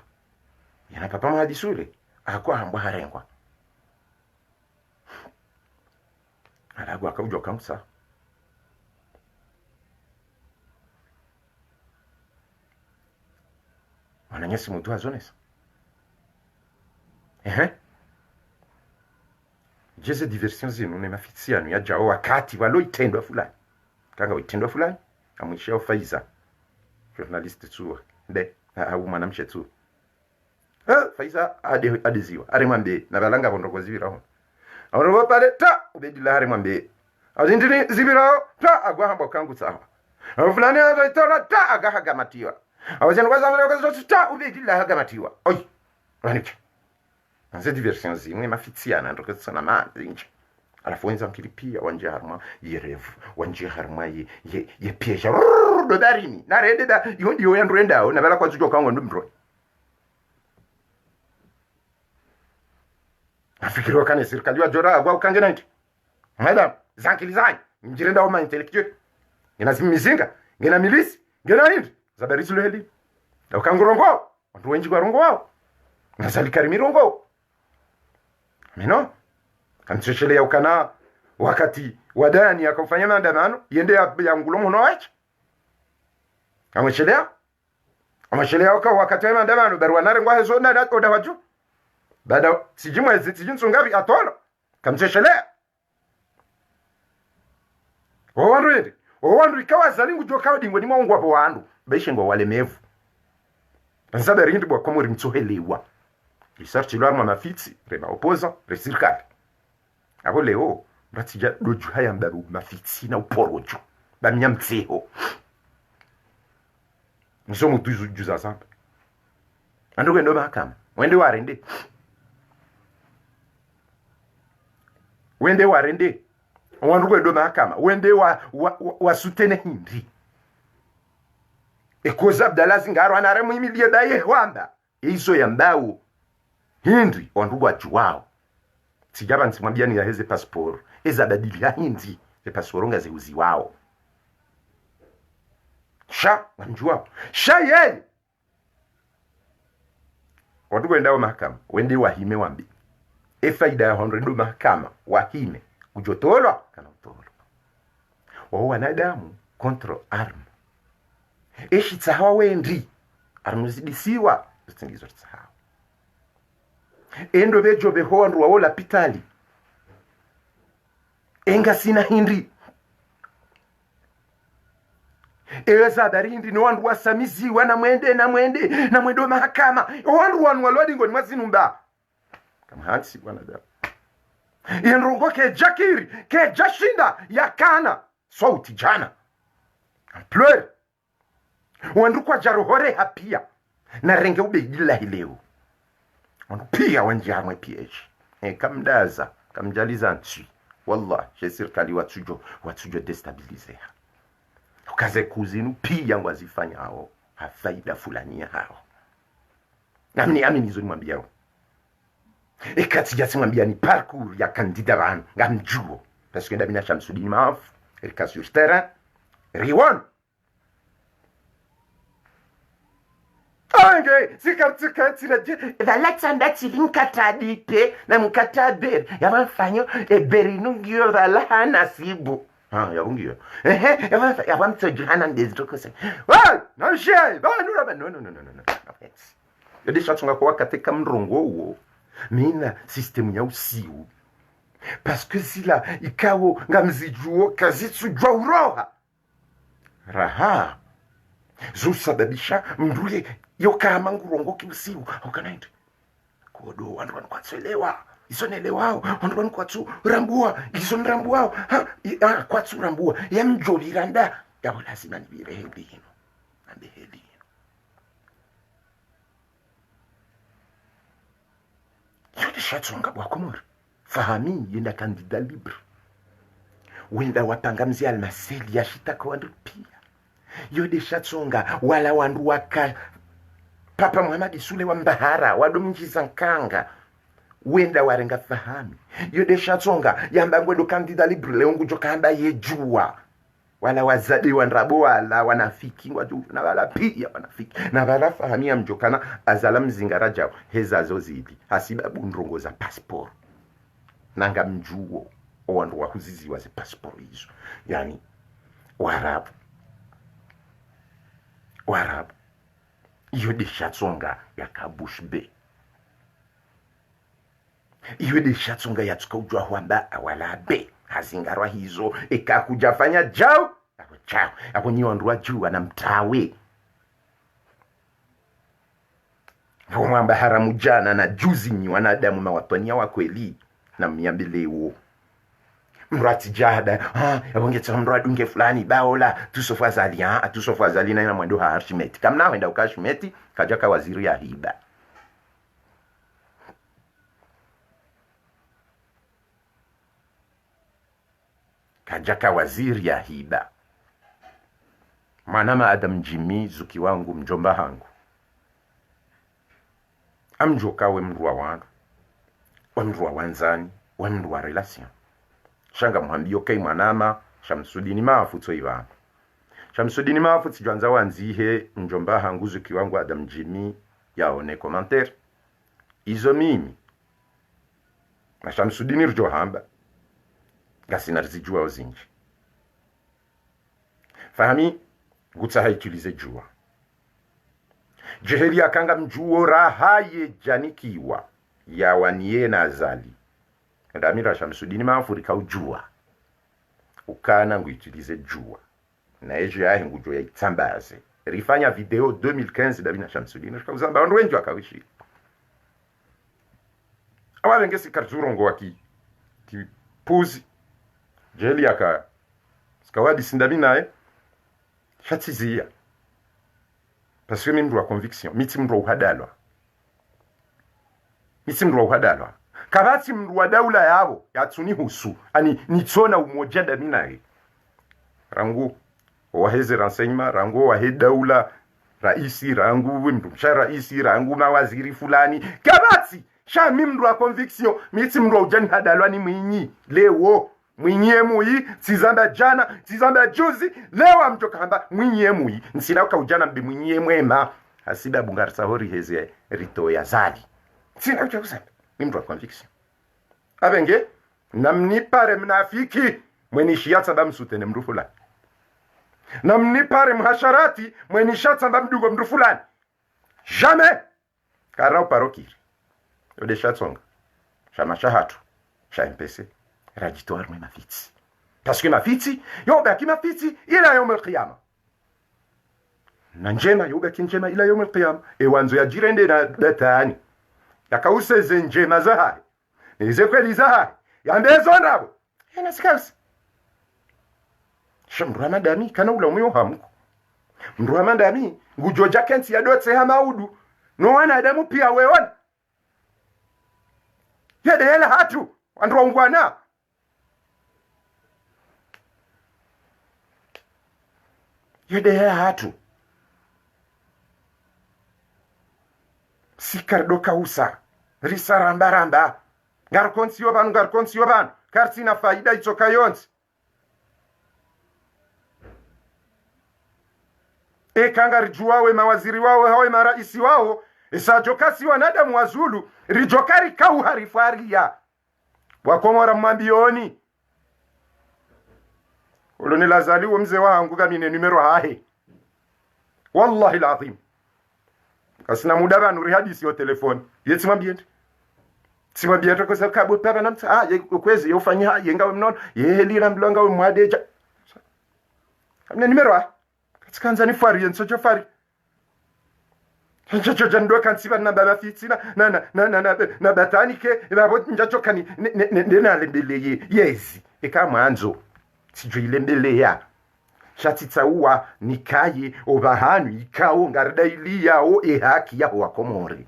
yana papa mahadisule agwa hambwa harengwa alagwa akaujwa kamsa wananyesi mutu azonesa jeze diversion zinu ne mafitsi yanu yajao wakati waloitendwa fulani kanga uitendwa fulani amwishao Faiza journaliste tu nde au mwanamshe tu Faiza adeziwa ari mwambe na balanga bondoko zibiraho aworo pale ta ubedila ari mwambe azindini zibiraho ta agwa hamba kangu sawa fulani azoitora ta agahaga matiwa awazana kwaza ta ubedila hagamatiwa oi wanike nze diversion zimwe mafitsiana ndoketsana manzi alafu wenza nkilipia wanje harma yerevu wanje harma ye piesha do darini na rede da yo yandrendao na bala kwa zujo kango ndumro afikiriwa kane serikali wa jora agwa ukanje nanti madam zankilizani njirenda wa intellectual ngena mizinga ngena milisi ngena hindi zabarisi leli da ukangorongo watu wenji kwa rongo wao nasalika mirongo mino kamtsheshelea ukana wakati wadani akafanya maandamano yende ya ngulumo no wachi ameshelea wakati wa maandamano barua nare ngwa hezo na oda waju bada sijimwe sijinsungabi atolo kamtsheshelea owandu ikawa zalingu joka dingo ni mwangu hapo wandu beishe ngo walemevu nsabe ringi bwa Komori mtsohelewa research lwa mafitsi reba opoza resirkali abo leo batija doju haya mbabu mafitsi na uporojo bamnyamtseho nsomo tuzu juza samba ando kwendo mahakama wende warende wandu kwendo mahakama wende wa sutene hindi ekoza Abdalazi ngaro anare muimilie daye wamba iso ya mbao hindi wandu wajuwao sijaba nsimwambia ni yaheze passport eza badili ya hindi ze passport nga ze uzi wao sha wanjuwao sha yeye wandu wenda wa mahakama wende wahime wambi faida ya honrendo mahakama wahime ujotolwa kana utolwa wao wanadamu control arm eshi tsahawa wendi armuzidisiwa zitingizo tsahawa endo bejo behondu waola pitali enga sina hindi eza darindi no wandu wasamizi wana mwende mahakama wandu walwadi ngoni mazinumba kama hansi wana da yenrongo ke jakiri ke jashinda yakana sauti jana ampleur wandu kwa jarohore hapia na renge ubedila hileo wandu pia wanjarwe pieji kamdaza kamjaliza nchi wallah je serikali watujo destabilizea ukaze kuzinu pia ngwazifanya hao hafaida fulani hao namni aminizo nimwambia hao ekati jasi mwambia ni parcours ya kandida wan ngamjuo parce que ndabina Shamsudin Maaf erika sur terrain riwan ange sikatika tiraje Alexander Chilinkatadipe na mkatabe yamanfanyo eberinu ngio dala nasibu ya ungio yabamtsojana ndezitokose no shay no yadisha tunga kwa katika mrongo huo mina system ya usiu parce que sila ikawo ngamzijuo kazitsujwa uroha raha zusababisha mndule yokama ngurongo kiusiu ukanaita kodo wandu wankwatsoelewa isonelewao wandu wankwatsu rambua isonrambuao kwatsu rambua yamjoliranda yabo lazima nibirehedino ambehedino yote shatsonga bwa Komori fahami yenda kandida libre wenda wapanga mzi almaseli yashitaka wandu pia yode shatsonga wala wandu waka Papa Muhammad Sule wa Mbahara wadomnjiza nkanga wenda warenga fahami yode shatsonga yamba ngwendo kandida libre leongu jokamba yejua wala wazadi wanrabo wala wanafiki ngwaju na wala pia wanafiki na wala fahamia mjokana azala mzingara jao hezazo zidi hasibabu ndrongo za passport nanga mjuo owandu wakuzizi waze passport hizo yani warabu iyo de shatsonga ya kabushbe iyo de shatsonga ya tukaujwa huamba wala be hazingarwa hizo ikakujafanya jao ako nyiondwa juu na mtawe mwamba haramu jana na juzi ni wanadamu mawatwania wa kweli na miambilewo mrati jahada yabongetsa mradi unge fulani baola tusofazali na mwendo ha Arshimeti kamna wenda ukashimeti kajaka waziri ya hiba kajaka waziri ya hiba manama Adam Jimmy zuki wangu mjomba hangu amjokawe mruwa wangu wa mruwa wanzani wa mruwa relation shanga muhambio kai mwanama Shamsudini mafuto iwa Shamsudini mafuto jwanza wanzihe mjomba hangu zuki wangu Adam Jimmy yaone commentaire izo mimi na Shamsudini rjo hamba gasi narzijua ozinji fahami gutsa haitulize jua jeheli akanga mjuo rahaye janikiwa ya waniye na azali ndamira Shamsudini mafurika ujua ukana nguitulize jua na ejo yahe ngujo ya itambaze rifanya video 2015 dabina Shamsudini rikawuzamba wandu wenju akawishi awa bengesi karzurongo waki puzi jeli aka skawadi sindamina shatizia parce que mimru wa conviction miti mru uhadalwa kabati mru wa daula yabo yatuni husu ani nitona umoja damina rangu waheze renseignement rangu wahe daula raisi rangu mru msha raisi rangu mawaziri fulani kabati sha mimru wa conviction miti mru ujani hadalwa ni mwinyi leo mwinyie muyi tizamba jana tizamba juzi leo amtoka hamba mwinyie muyi nsina ujana mbi mwinyie mwema hasiba bungarisa hori heze rito ya zali sina uchakusamba ni mtu wa conviction abenge namnipare mnafiki mweni shiatsa ba msutene mndu fulani namnipare mhasharati mweni shatsa ba mdugo mndu fulani jamais karao parokiri ode shatsonga shamashahatu shampese rajitoire mwe mafiti parce que mafiti yobaki mafiti ila yawm alqiyama na njema yobaki njema ila yawm alqiyama wanzo ya jirende na datani yakauseze njema za hai nize kweli za hai yambezo ndabo ina sikasi shimru madami kana ula muyo hamku mru madami ngujoja kenti ya dotse hamaudu no wana adamu pia weona yede hela hatu andro ngwana yede hatu sikardo kausa risarambaramba garkonsiyo banu kartina faida itoka yonsi kanga rijuwawe mawaziri wao hawe maraisi wao isajokasi wanadamu wazulu rijokari kau harifaria wakomora mwambioni uloni lazaliwa mze wangu gamine numero hahe wallahi alazim kasina muda banu rihadisi yo telefoni yeti mwambiende simwambiende kwa sababu kabo papa namta kwezi yofanya yenga mnono yehelira mlonga mwadeja amne numero ha katsikanza ni fari yenso fari njacho jando kansiba na baba fitina na batanike babo njacho kani ndena lembeleye yezi ekamwanzo sijo ilembele ya shatitsa uwa nikaye obahanu ikao ngarda iliya o haki ya wakomori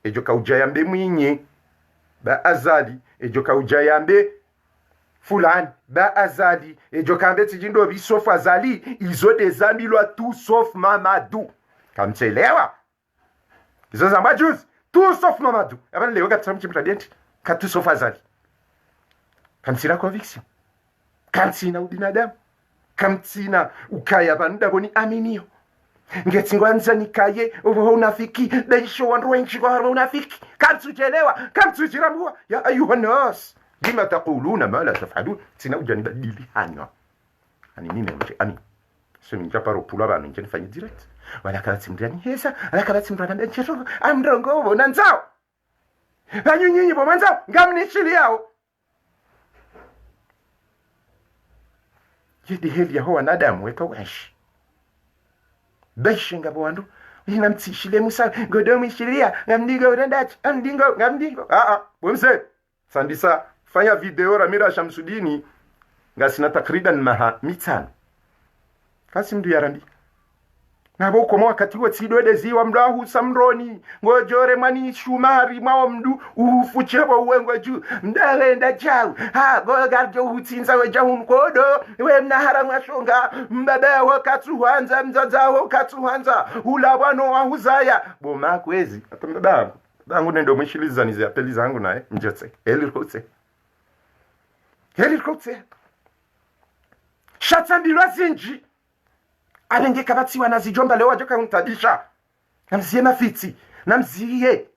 ejo kaujayambe mwinye ba azali ejo kaujayambe fulani ba azali ejo kambe tijindo bisofa azali izo dezambilwa tout sauf Mamadou kamchelewa izo za majuzi tout sauf Mamadou abana leo gatsa mchimtadienti ka tout sauf Azali kamsina conviction kamsina ubinadamu kamsina ukaya banda boni aminio ngeti ngwanza nikaye ubo unafiki daisho wanruenchi kwa harma unafiki kamsuchelewa kamsuchiramua ya ayuha nas lima taquluna ma la taf'alun sina ujani badili hanywa ani mimi mje ani semi njaparo pula bana nje nifanye direct wala kala timrani hesa ala kala timrani nchero amrongo bo nanzao anyunyinyi bo manzao ngamnishili yao yedi heli ya ho wanadamu weka washi beshinga bwandu ina mtishile musa godomi shilia ngamdigo urendachi ngamdigo bomse sandisa fanya video Ramira Shamsudini ngasina takriban maha mitano kasi mdu yarambi nabo komo wakati wo tidode ziwa mdahu samroni ngojore mani shumari mawo mdu ufuchebo uwengo juu mdalenda jau gogarjo hutsinza wejahu mkodo we mnahara mwashonga mbaba wakatuhanza mzaza wakatuhanza ulabano wa huzaya boma kwezi atambaba bangu nendo mwishilizanize apeli zangu naye mjetse elirkotse shatsambilwa zinji abenge kabatsiwa nazijomba leo wajoka untadisha namziye mafitsi namziye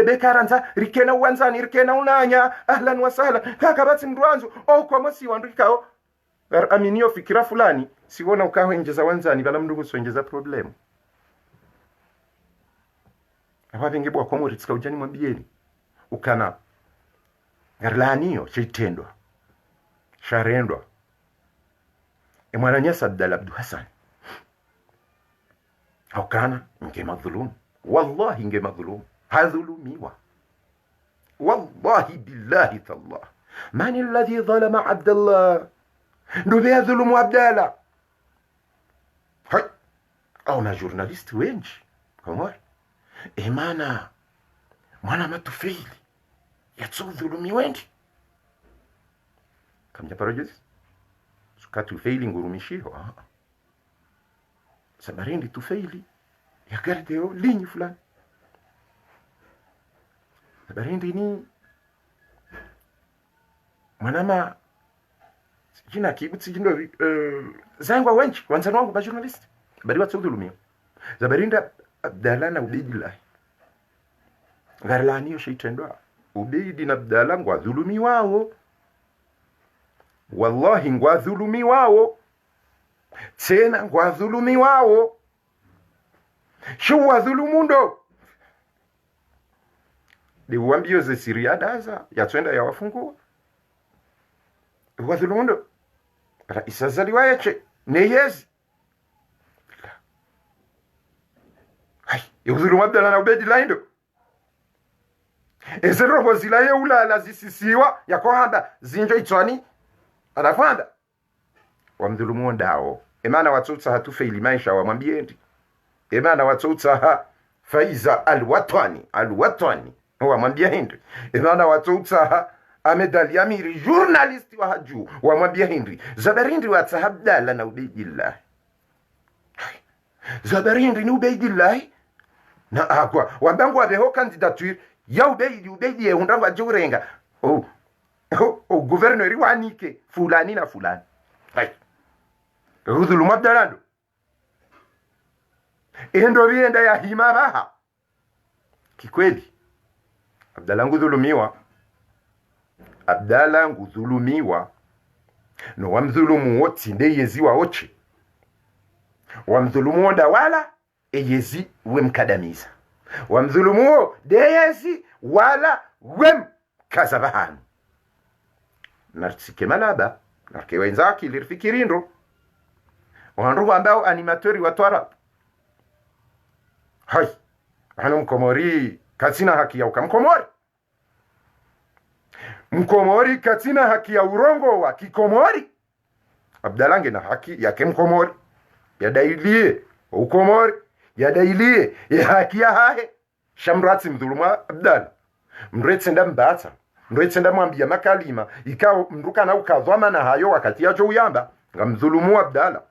bekaranza rikena uwanzani rikena unanya ahlan wa sahlan kakabatsi mdwanzo kwa mosi wandikao aminio fikira fulani siwona ukaho njeza wanzani bala mndugu sonjeza problem ababenge bwa kwa muritska ujani mwambieni ukana garlanio chitendwa sharendwa Mwananyasa Abdalla Abdu Hassan au kana nge madhulum wallahi nge madhulum hadhulumiwa wallahi billahi tallah man alladhi dhalama Abdallah ndio yadhulumu Abdalla hay au na journalist wengi kama maana mwana matufili yatudhulumi wengi kamja parajezi katu faili ngurumishiho sabarindi tu faili ya gardeo linyi fulani sabarindi ni mwanama jina kibutsi jindo zangwa wenchi wanzano wangu ba journalist bari watsudhulumia zabarinda Abdalla na Ubaydillah garlaniyo shaitendwa Ubaydi na Abdalla ngwa dhulumi wao wallahi ngwa dhulumi wao tena ngwa dhulumi wao shuwa dhulumundo diwambio ze Syria daza yatwenda ya wafungua wa dhulumundo ara isazaliwa yeche neyezi hai yuzulu Abdalla na Ubaydillah ndo ezero zilaye ulala zisisiwa yakohanda zinjo itwani anakwanda wamdhulumu ndao emana watutsa hatufeili maisha wamwambiendi emana watutsa faiza alwatani wamwambia hindi emana watutsa amedali amiri journalist wa haju wamwambia hindi zabarindi watsa Abdalla na Ubaydillah zabarindi ni Ubaydillah na akwa wabangu wabeho candidature ya Ubaydi undangwa jurenga gouverneur wanike fulani na fulani hai udhulumu Abdalla ndo bienda ya himabaha kikweli Abdalla ngudhulumiwa no wamdhulumu woti ndeyezi wa oche wamdhulumu ndawala eyezi wemkadamiza wamdhulumu deyezi wala wemkazabahani narsike malaba narke wenzaki lirfikirindo wandu ambao animatori watwara hai hano mkomori katina haki ya mkomori katina haki ya urongo wa kikomori Abdalla na haki ya kemkomori ya dailie ukomori ya dailie ya haki ya hahe shamrati mdhuluma Abdalla mretsenda mbata mretsenda mwambia makalima ikao mruka na ukadhama na hayo wakati yacho uyamba ngamdhulumu Abdalla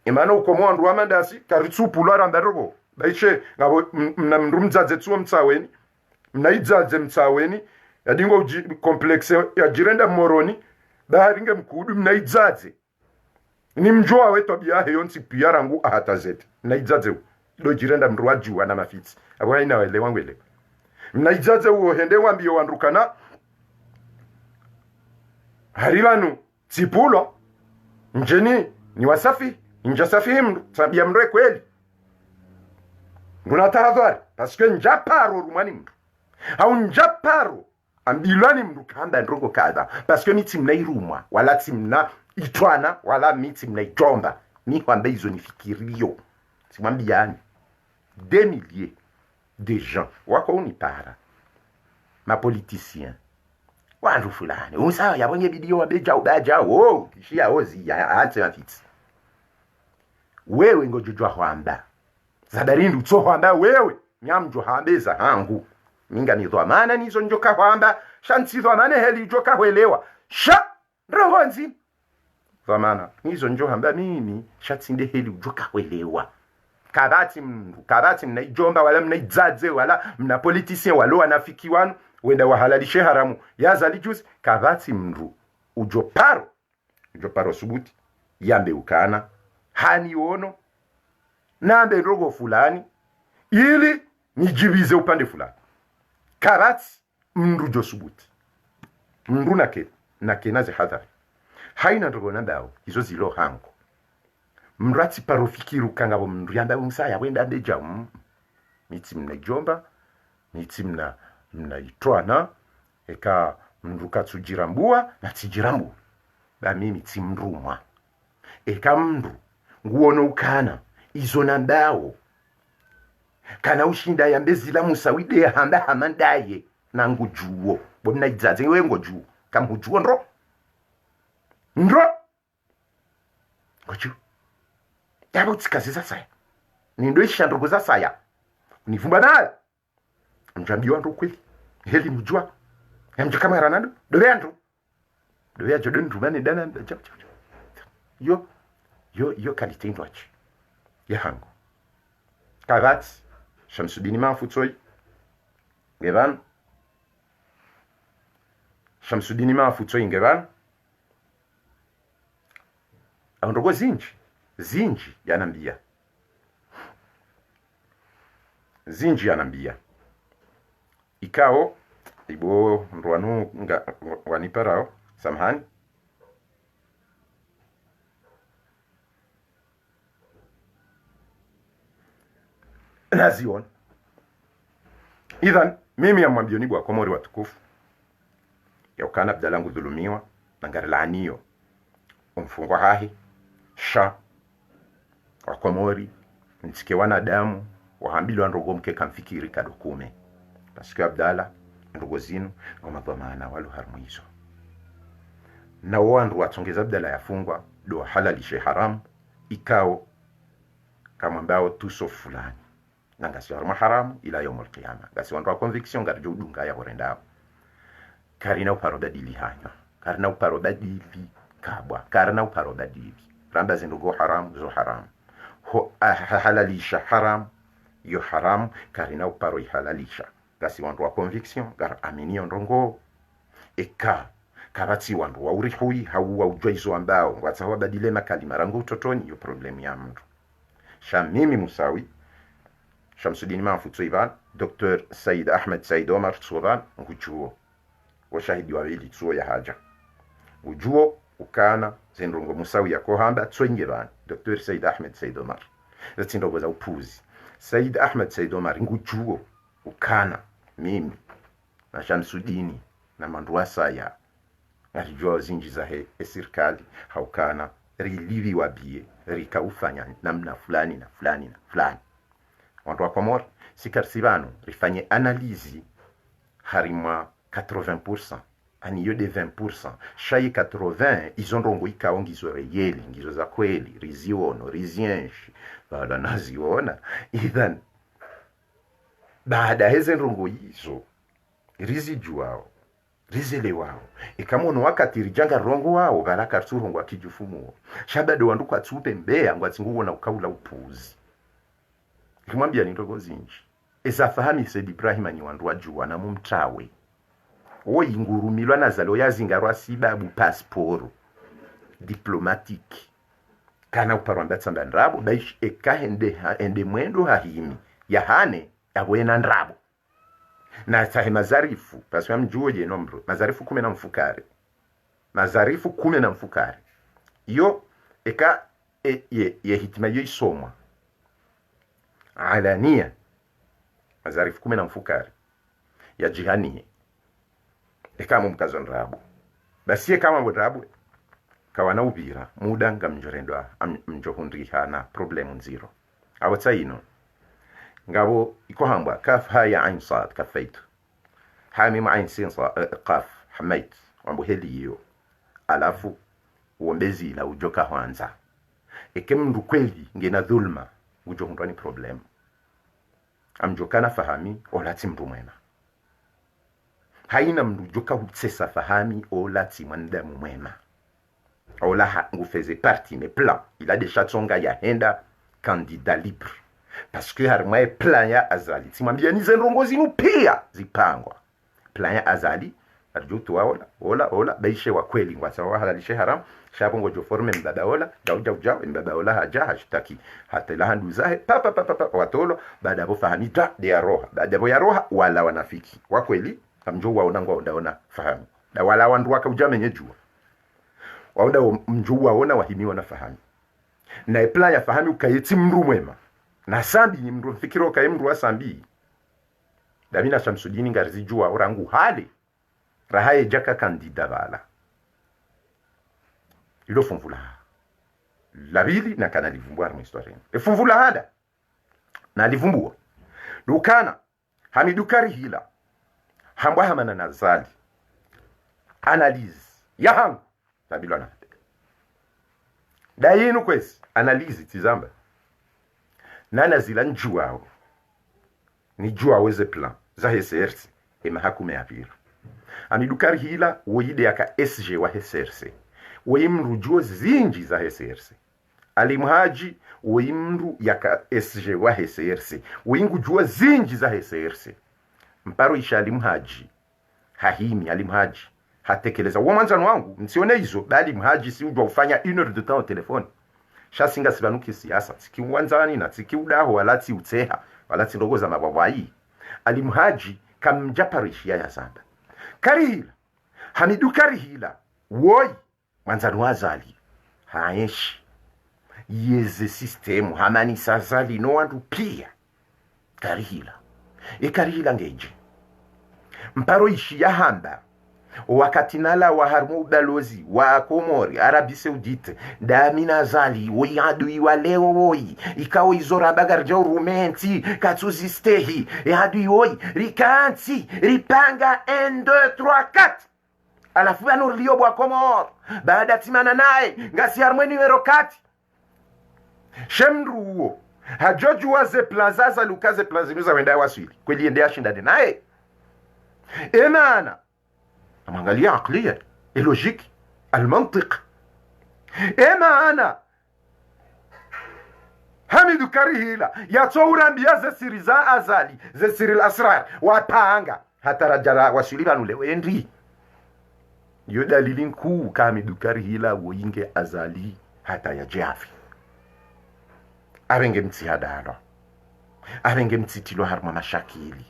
imana ukomo andu amandasi karitsupu lwa rambarogo baishe ngabo mnamrumdzaze tsuo mtsaweni mnaidzaze mtsaweni yadingo complexe ya jirenda moroni baharinge mkudu mnaidzaze ni mjoa wetu abia yonsi pia rangu ahatazete mnaidzaze do jirenda mruajua na mafitsi abo haina wele wangwele mnaidzaze uo hende wambio wandrukana haribanu tsipulo njeni ni wasafi njasafi himru tabia mre kweli nguna tahadhari paske njaparo rumani mru au njaparo ambilani mru kamba ndrongo kada paske miti mnairumwa wala timna itwana wala miti mnaijomba ni kwamba hizo nifikirio simwambiani des milliers de gens wako unipara ma politicien wandu fulani usawa yabonye bidio wabeja ubaja kishia ozi ya ate mafiti wewe ngojujwa hwamba zabarindu tso hwamba wewe nyamjo hambeza hangu minga nidwa mana nizo njoka hwamba shantidwa mana heli joka hwelewa sha rohonzi zamana nizo njo hamba mimi shatsinde heli joka hwelewa kabati mnaijomba wala mnaidzaze wala mna politicien walo wanafiki wanu wenda wahalalishe haramu yazali juzi kabati mru ujoparo subuti yambe ukana hani ono nambe ndogo fulani ili nijibize upande fulani kabati mru josubuti mru nake naze hadhari haina ndogo nambao hizo zilo hango mrati parofikiru kangabo mru yamba unsaya wenda ndeja miti mnajomba miti mnaitwana eka mnduka tujirambua na tijirambu ba mimi timrumwa eka mndu nguono ukana izo nambao kana ushinda yambezila musawide hamba hamandaye na ngujuo bomna idzaze wengo juo kamhujuo ndro ngoju yabo tsikazi zasaya nindo ishandrugo zasaya nivumba nayo mjambiwa ndo kweli heli mjua yamje kama ranado dobe andu dobe ya jodo ndu bane dana yo kalite ndwachi ya hango kavat Shamsuddin Mafutsoy Gevan Shamsuddin Mafutsoy Gevan androgo zinji yanambia ikao ibo ndwanu waniparao samahani nazion idhan mimi amwambio ni bwa komori watukufu ya ukana bdalangu dhulumiwa na ngarilaaniyo umfungwa hahi sha wa komori ntike wanadamu wahambilwa ndogo mke kamfikiri kadokume pasika Abdalla ndogo zinu wamadhamana walu harmuizo na wandu watongeza Abdalla yafungwa do halalishe haram ikao kama mbao tuso fulani na ngasi harma haram ila yomul qiyama ngasi wandu wa conviction ngarjo udunga ya horendao karina uparoda dili hanyo karina uparoda dili kabwa karina uparoda dili ramba zindugo haram zo haram ho halalisha haram yo haram karina uparo ihalalisha gasi wandu wa conviction gar aminio ndongo eka kabati wandu wa urihui hau wa ujaizo ambao ngwatsa wabadile makalima rangu utotoni yo problemi ya mtu mimi musawi Shamsuddin Mafutsoy Dr. Said Ahmed Said Omar Tsoban nguchuo washahidi wawili tsuo ya haja ujuo ukana zendrongo musawi ya kohamba tswenge bana Dr. Said Ahmed Said Omar zatsindogo za upuzi Said Ahmed Said Omar nguchuo ukana mimi na Shamsuddin na manduasa ya alijua zinji za serikali haukana rilivi wabie rikaufanya namna fulani na fulani na fulani wandu wa Komor sikarsibano rifanye analizi harima 80% aniyo de 20% shayi 80 izondongo ikao ngizo reyeli ngizo za kweli riziono rizienshi bada naziona idhan baada heze ndongo hizo rizijuao rizele wao ikamono wakati rijanga rongo wao baraka tsurongo akijufumu shabado wanduko atsupe mbea ngwatsinguo na ukaula upuzi kimwambia ni ndogo zinji esafahami Said Ibrahim ni wandu wajua na mumtawe o ingurumilwa na zalo yazingarwa sibabu passport diplomatique kana uparwamba tsamba ndrabo baish ende mwendo hahimi yahane yawena ndrabo na sahi mazarifu basi mjuje nombro mazarifu 10 na mfukare mazarifu 10 na mfukare yo eka ye hitima yo isomwa alania mazarifu 10 na mfukare ya jihani eka mumkazo ndrabo basi ye kama ndrabo kawana ubira muda ngamjorendwa mjohundriha na problem zero awatsaino ngabo iko hamba kaf haya ain sad kafait hamim ain sin qaf hamait wambo heliyo alafu uombezi la ujoka kwanza ekemndu kweli ngena dhulma ujohundwa ni problem amjokana fahami olati mndu mwema haina mndu joka utsesa fahami olati mwandamu mwema ola ngufeze partie mes plans il a déjà tsonga ya henda candidat libre parce que harmwe plan ya azali timwambia ni zenrongozi nu pia zipangwa plan ya azali arjutu ola baishe wa kweli ngwatsa wa halalishe haram shabongo jo forme mbaba ola jauja mbaba ola haja hashtaki hata la handu zahe papa watolo baada ya fahamu de ya roha baada ya roha wala wanafiki wa kweli amjo waona ndaona fahamu na wala wandu wakujamenye jua waunda mjua waona wahimiwa na fahamu na plan ya fahamu ukayeti mru mwema na sambi ni mru fikiro kaye mru asambi Damina Shamsudini ngarizijua orangu hali rahaye jaka kandida bala ilo funvula labili na kana livumbua mu historia funvula hada na livumbua dukana hamidukari hila hambwa hamana nazali analyse yahangu tabilona dayinu kwesi analyse tizamba nana zila njuwao ni jua weze plan za heserse ema hakume yapira amidukari hila woyide yaka SG wa heserse woyimrujuo zinji za heserse alimhaji woyimru yaka SG wa heserse woyingujua zinji za heserse mparo isha alimhaji hahimi alimhaji hatekeleza mwanzano wangu msione hizo bali mhaji si ujua ufanya 1 heure de temps au telefone shasinga sibanuki siasa tiki mwanzani na tiki udaho walati uteha walati ndogo za mabawai alimhaji kamjaparishia ya sanda karihila hamidu karihila woi mwanzano wazali haeshi yeze systemu hamani sazali no wandu pia karihila karihila ngeje mparo ishi ya hamba wakati nala wa harmu balozi wa Komori Arabi Saudite damina zali wiyadui wa leo woi ikawo izora bagarja rumenti katuzi stehi yadui woi rikanti ripanga 1 2 3 4 alafu anur liyo wa Komor baada timana nae ngasi harmu numero 4 shemruo hajoju waze plazaza lukaze plazinuza wenda waswili kweli endea shindane nae emana amwangalia aklia logique المنطق اما انا hamidu karihila yatsowura mbia zesiri za azali zesiri al-asrar wapanga hata rajara wasulibanu lewendi yo dalili nkuu kamidu karihila woyinge azali hata ya jafi abenge mtihadalo abenge mtitilo harma mashakili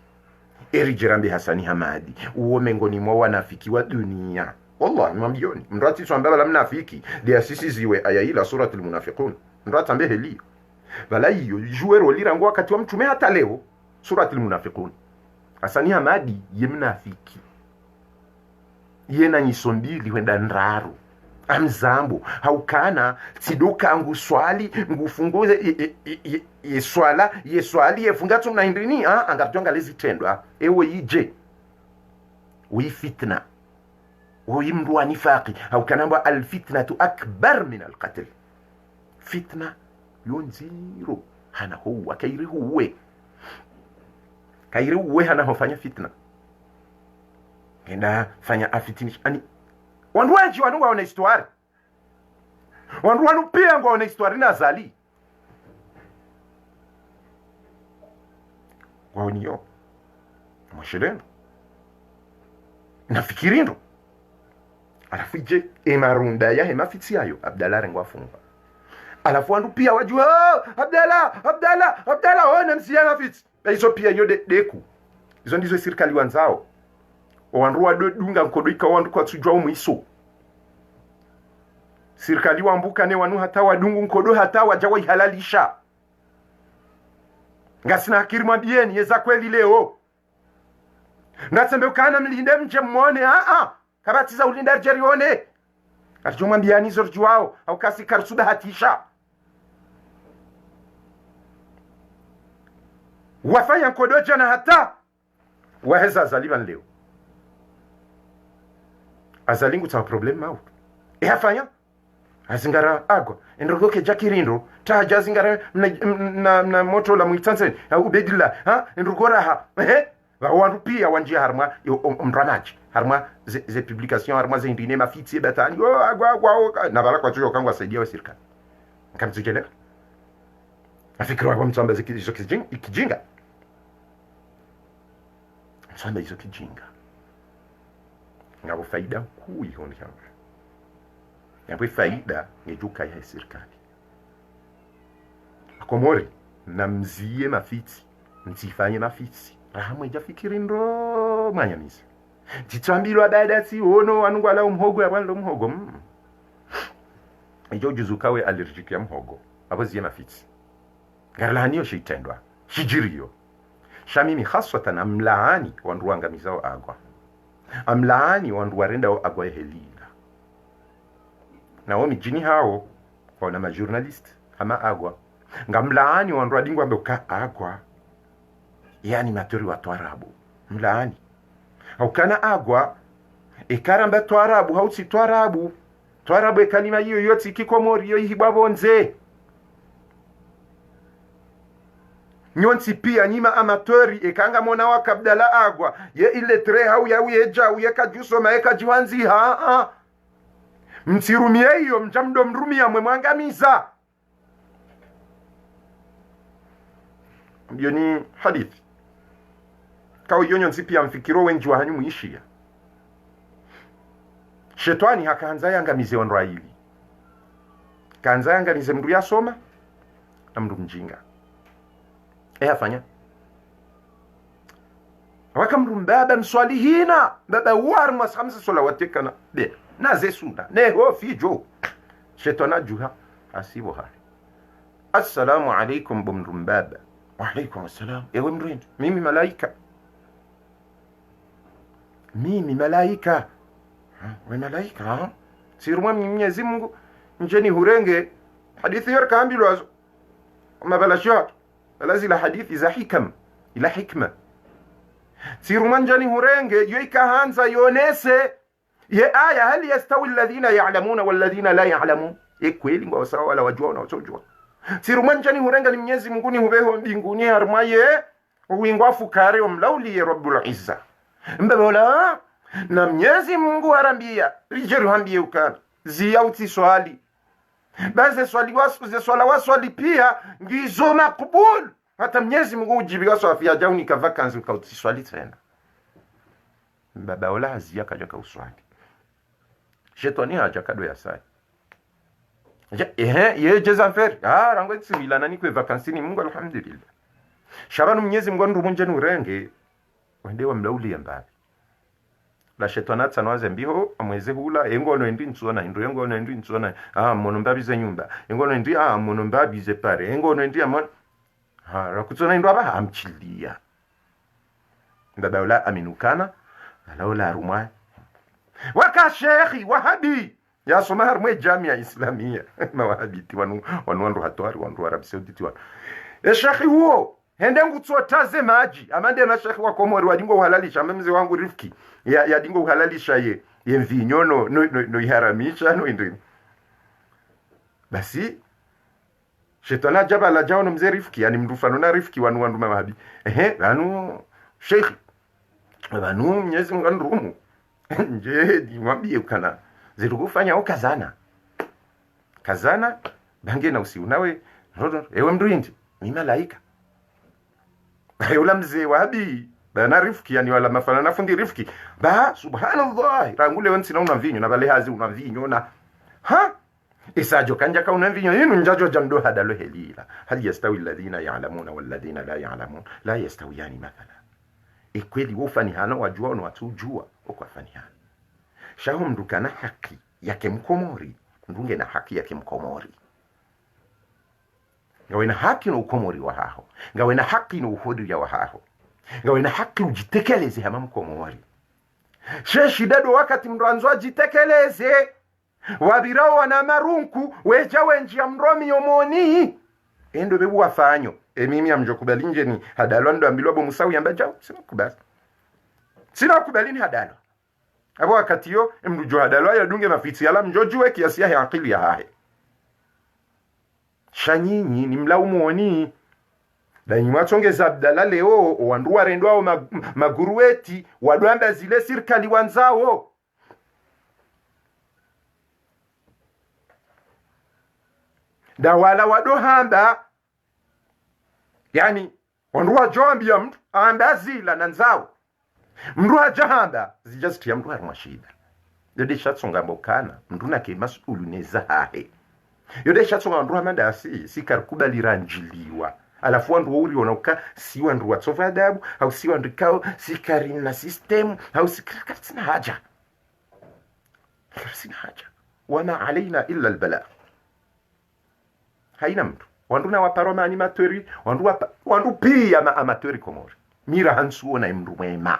eri jirambi Hasani Hamadi uwo mengoni mwa wanafiki wa dunia wallahi mambioni mrati swambala mnafiki dia sisi ziwe aya ila suratul munafiqun mrati ambe heli bala hiyo juero lirango wakati wa mtume hata leo suratul munafiqun Hasani Hamadi ye mnafiki yena nyisombili wenda nraru amzambo haukana tidoka ngu swali ngufunguze ye swali yefungatsu na indrini angatonga lezitendwa ewe yije wi fitna wi mru anifaqi haukana mba al fitnatu akbar min al qatl fitna yonziro hana huwa kairi huwe hana hofanya fitna ena fanya afitinish ani wandu wengi wanu waona histoire wandu pia waona histoire na zali waoniyo mwashelendo nafikirindo alafu ije emarunda ya hemafitsi yayo Abdalla rengo afungwa alafu andu pia wajua Abdalla ona msiya mafitsi hizo pia yo deku hizo ndizo serikali wanzao wandu wadunga nkodo ikawandu kwa tsujwa umwiso serikali wambuka ne wanu hata wadungu nkodo hata wajawa ihalalisha ngasina kirima bieni yeza kweli leo ndatsembe ukana mlinde mje mwone kabatiza ulinda jerione arjuma biani zorjuao au kasi karsuda hatisha wafanya nkodo jana hata waheza zaliban leo azalingu ta problem mau afanya azingara agwa enrogoke jakirindo taja zingara na moto la muitanse ubedila enrogora wandu pia wanjia harma mramaji harma ze publication harma ze indine mafiti batani agwa na bala kwa tuyo kangwa saidia wa serikali kamtujele afikira kwa mtamba zikizo kijinga mtamba hizo kijinga ngabo faida kuu hiyo ni hapo ngabo faida ngejuka ya serikali akomori na mzie mafiti mtifanye mafiti rahamwe jafikiri ndo manyamizi titambirwa dada si ono wanungwala umhogo yabalo umhogo ijo juzukawe allergic ya mhogo abazie mafiti garlaniyo shitendwa shijiriyo shamimi haswatan amlaani wandu wangamizao agwa amlaani wandu warenda agwa helila na wao mijini hao wana majournalist ama agwa ngamlaani wandu adingwa mboka agwa yani matori wa twarabu mlaani au kana agwa ikaramba twarabu hauti twarabu ekalima hiyo yote ikikomori yo hibabonze nyonsi pia nyima amatori ekanga mona wa Abdalla agwa ye ile tre hau ya uyeja uyeka juso maeka jiwanzi msirumie hiyo mjamdo mrumia mwangamiza ni hadithi kao yonyo nsi pia mfikiro wenji wa hanyu muishia shetani hakaanza yangamize wandu hili kaanza yangamize mndu yasoma na mndu mjinga afanya waka mndu mbaba mswalihina baba warma khamsa salawatikana be naze sunda neho fijo shetana juha asibo hali assalamu alaikum bumndu mbaba wa alaikum assalam ewe mrindi mimi malaika we malaika sirumwa Mwenyezi Mungu njeni hurenge hadithi yorka ambilwazo mabalashot lazila hadithi za hikam ila hikma sirumwa njeni hurenge yoika hanza yonese ye aya hal yastawi alladhina ya'lamuna walladhina la ya'lamun kweli ngwa sawa wala wajua na wachojua sirumwa njeni hurenga ni Mwenyezi Mungu ni hubeho mbinguni harmaye uwingwa fukare umlauli rabbul izza mbebola na Mwenyezi Mungu harambia rijeru hambie ukana ziyauti swali baze swali wasu ze swala waswali pia ngizo makubul hata Mwenyezi Mungu ujibiwa swali ya jauni ka vacancy ukauti swali tena mbaba azia kaja ka uswali shetani haja kado ya sai ye jeza mfer rango tsimila nani kwa vacancy ni Mungu alhamdulillah shabanu Mwenyezi Mungu ndumunje nurenge wende wa mlauli ya mbabi la shetani tsanwaze mbiho amweze hula engono ndi ntsona ndo engono ndi ntsona mono mbabize nyumba engono ndi mono mbabize pare engono ndi amon rakutsona ndo aba amchilia mbaba aminukana alaula rumwa waka shekhi wahabi ya somahar mwe jamia islamia mawahabiti wanu hatwari wanu Arab Sauditi wanu shekhi huo hende ngutsotaze maji amande mashekhi wa Komori wadingo uhalalisha mzee wangu Rifki ya dingo uhalalisha ye mvinyo no iharamisha no indini basi shetana jaba la jao no mzee Rifki yani mdufano na Rifki wanu mawahabi banu shekhi banu Mwenyezi Mungu ndumu nje dimwambie ukana zirugufanya kazana bange na usi unawe ewe mduindi ni malaika yula mzee wabi bana rifiki yani wala mafana nafundi rifiki ba subhanallah rangule wansi na una vinyo na bale hazi una vinyo na ha isajo kanja ka una vinyo yinu njajo jamdo hadalo helila hal yastawi alladhina ya'lamuna wal ladina la ya'lamun la yastawiyani mathala ikweli wofani hana wajua na watujua ukafani hana shaho mdukana haki yake mkomori ndunge na haki yake mkomori ngawe na haki na ukomori wa haho ngawe na haki na uhodi ya wa haho ngawe na haki ujitekeleze hama mkomori shidado wakati mranzo ajitekeleze wabirao wana marunku weja wenji ya mromi yomoni endo bebu wafanyo mimi amjokubali nje ni hadalo ndo ambilwa bo musawi yamba jao sina kubali ni hadalo abo wakati yo mrujo hadalo ya dunge mafiti ala mjojue kiasi ya akili ya hahe shanyinyi ni mlaumu oni da nyuma chongeza Abdalla leo wandu warendo ao magurueti wadwamba zile serikali wanzao da wala wadohamba yani wandu wajambia mtu amba zila nanzao mndu ajahamba zijasti ya mndu harumashida yode shatsonga mbokana mndu na kemasulu nezahe yode shatsonga mndu amanda si karikubali ranjiliwa alafu wandu uri onauka si wandu watsova adabu au si wandu kao si karina system au si sina haja wama alaina illa albala haina mtu wandu na waparoma animatori wandu pia ma amatori komori mira hansuona mndu mwema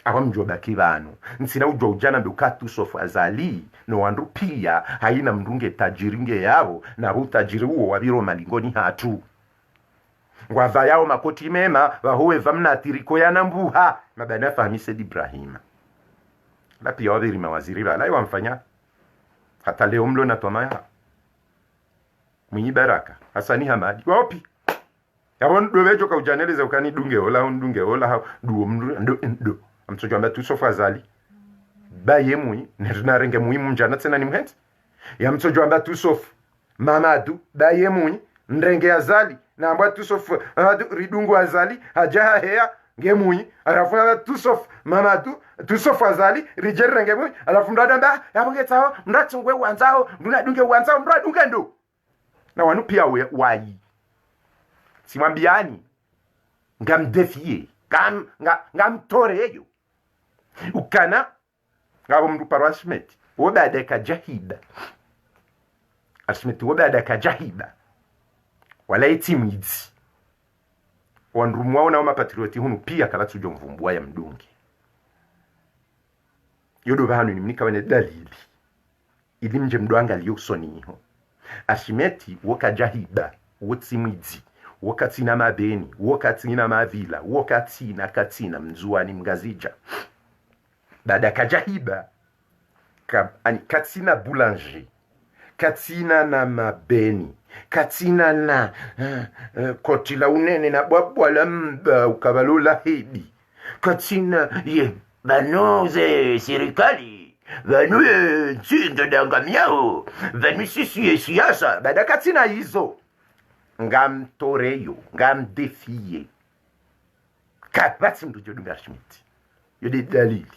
abamjoba kibano nsina ujo ujana mbukatu sofu azali no wandu pia haina mndunge tajiringe yao na utajiri huo wabiro malingoni hatu ngwava yao makoti mema wahuwe vamna atiriko ya nambuha mabana fahamise Ibrahima la pia wabiri mawaziri la lai wamfanya hata leo mlo na tomaya Mwinyi Baraka Hasani Hamadi wapi yabon dobejo ka ujaneleza ukani dunge ola duo ndo amtsojo amba tu sofa zali baye mui nerina renge mui mjana tena ni mhenti ya mtsojo amba tu sofa Mamadu baye mui ndrenge azali na amba tu sofa ridungu azali hajaha hea ngemui arafuna tu sofa Mamadu tu sofa azali rijerenge mui alafu ndadamba yabongetao mndatsungwe wanzao ndunadunge wanzao mndadunge ndo na wanu pia wayi simwambiani ngamdefie ngamtoreyo ukana ngabo mndu parwashmet wobada ka jahiba ashmet wobada ka jahiba wala itimwizi wandu mwao na mapatrioti hunu pia kabatsujo mvumbwa ya mdungi yodo banu ni mnika wane dalili ili mje mdwanga liyosoniho ashimeti woka jahiba wotsimwizi wakati na mabeni wakati na mavila wakati na katina mzuani mgazija baada kajahiba katina boulanger katina na mabeni katina na kotila unene na bwabwala mba ukabalula hebi katina ye banoze serikali vanu nchindo dangamiao vanu sisi siasa baada katina hizo ngamtoreyo ngamdefie kapati mtujo dungarshmiti yode dalili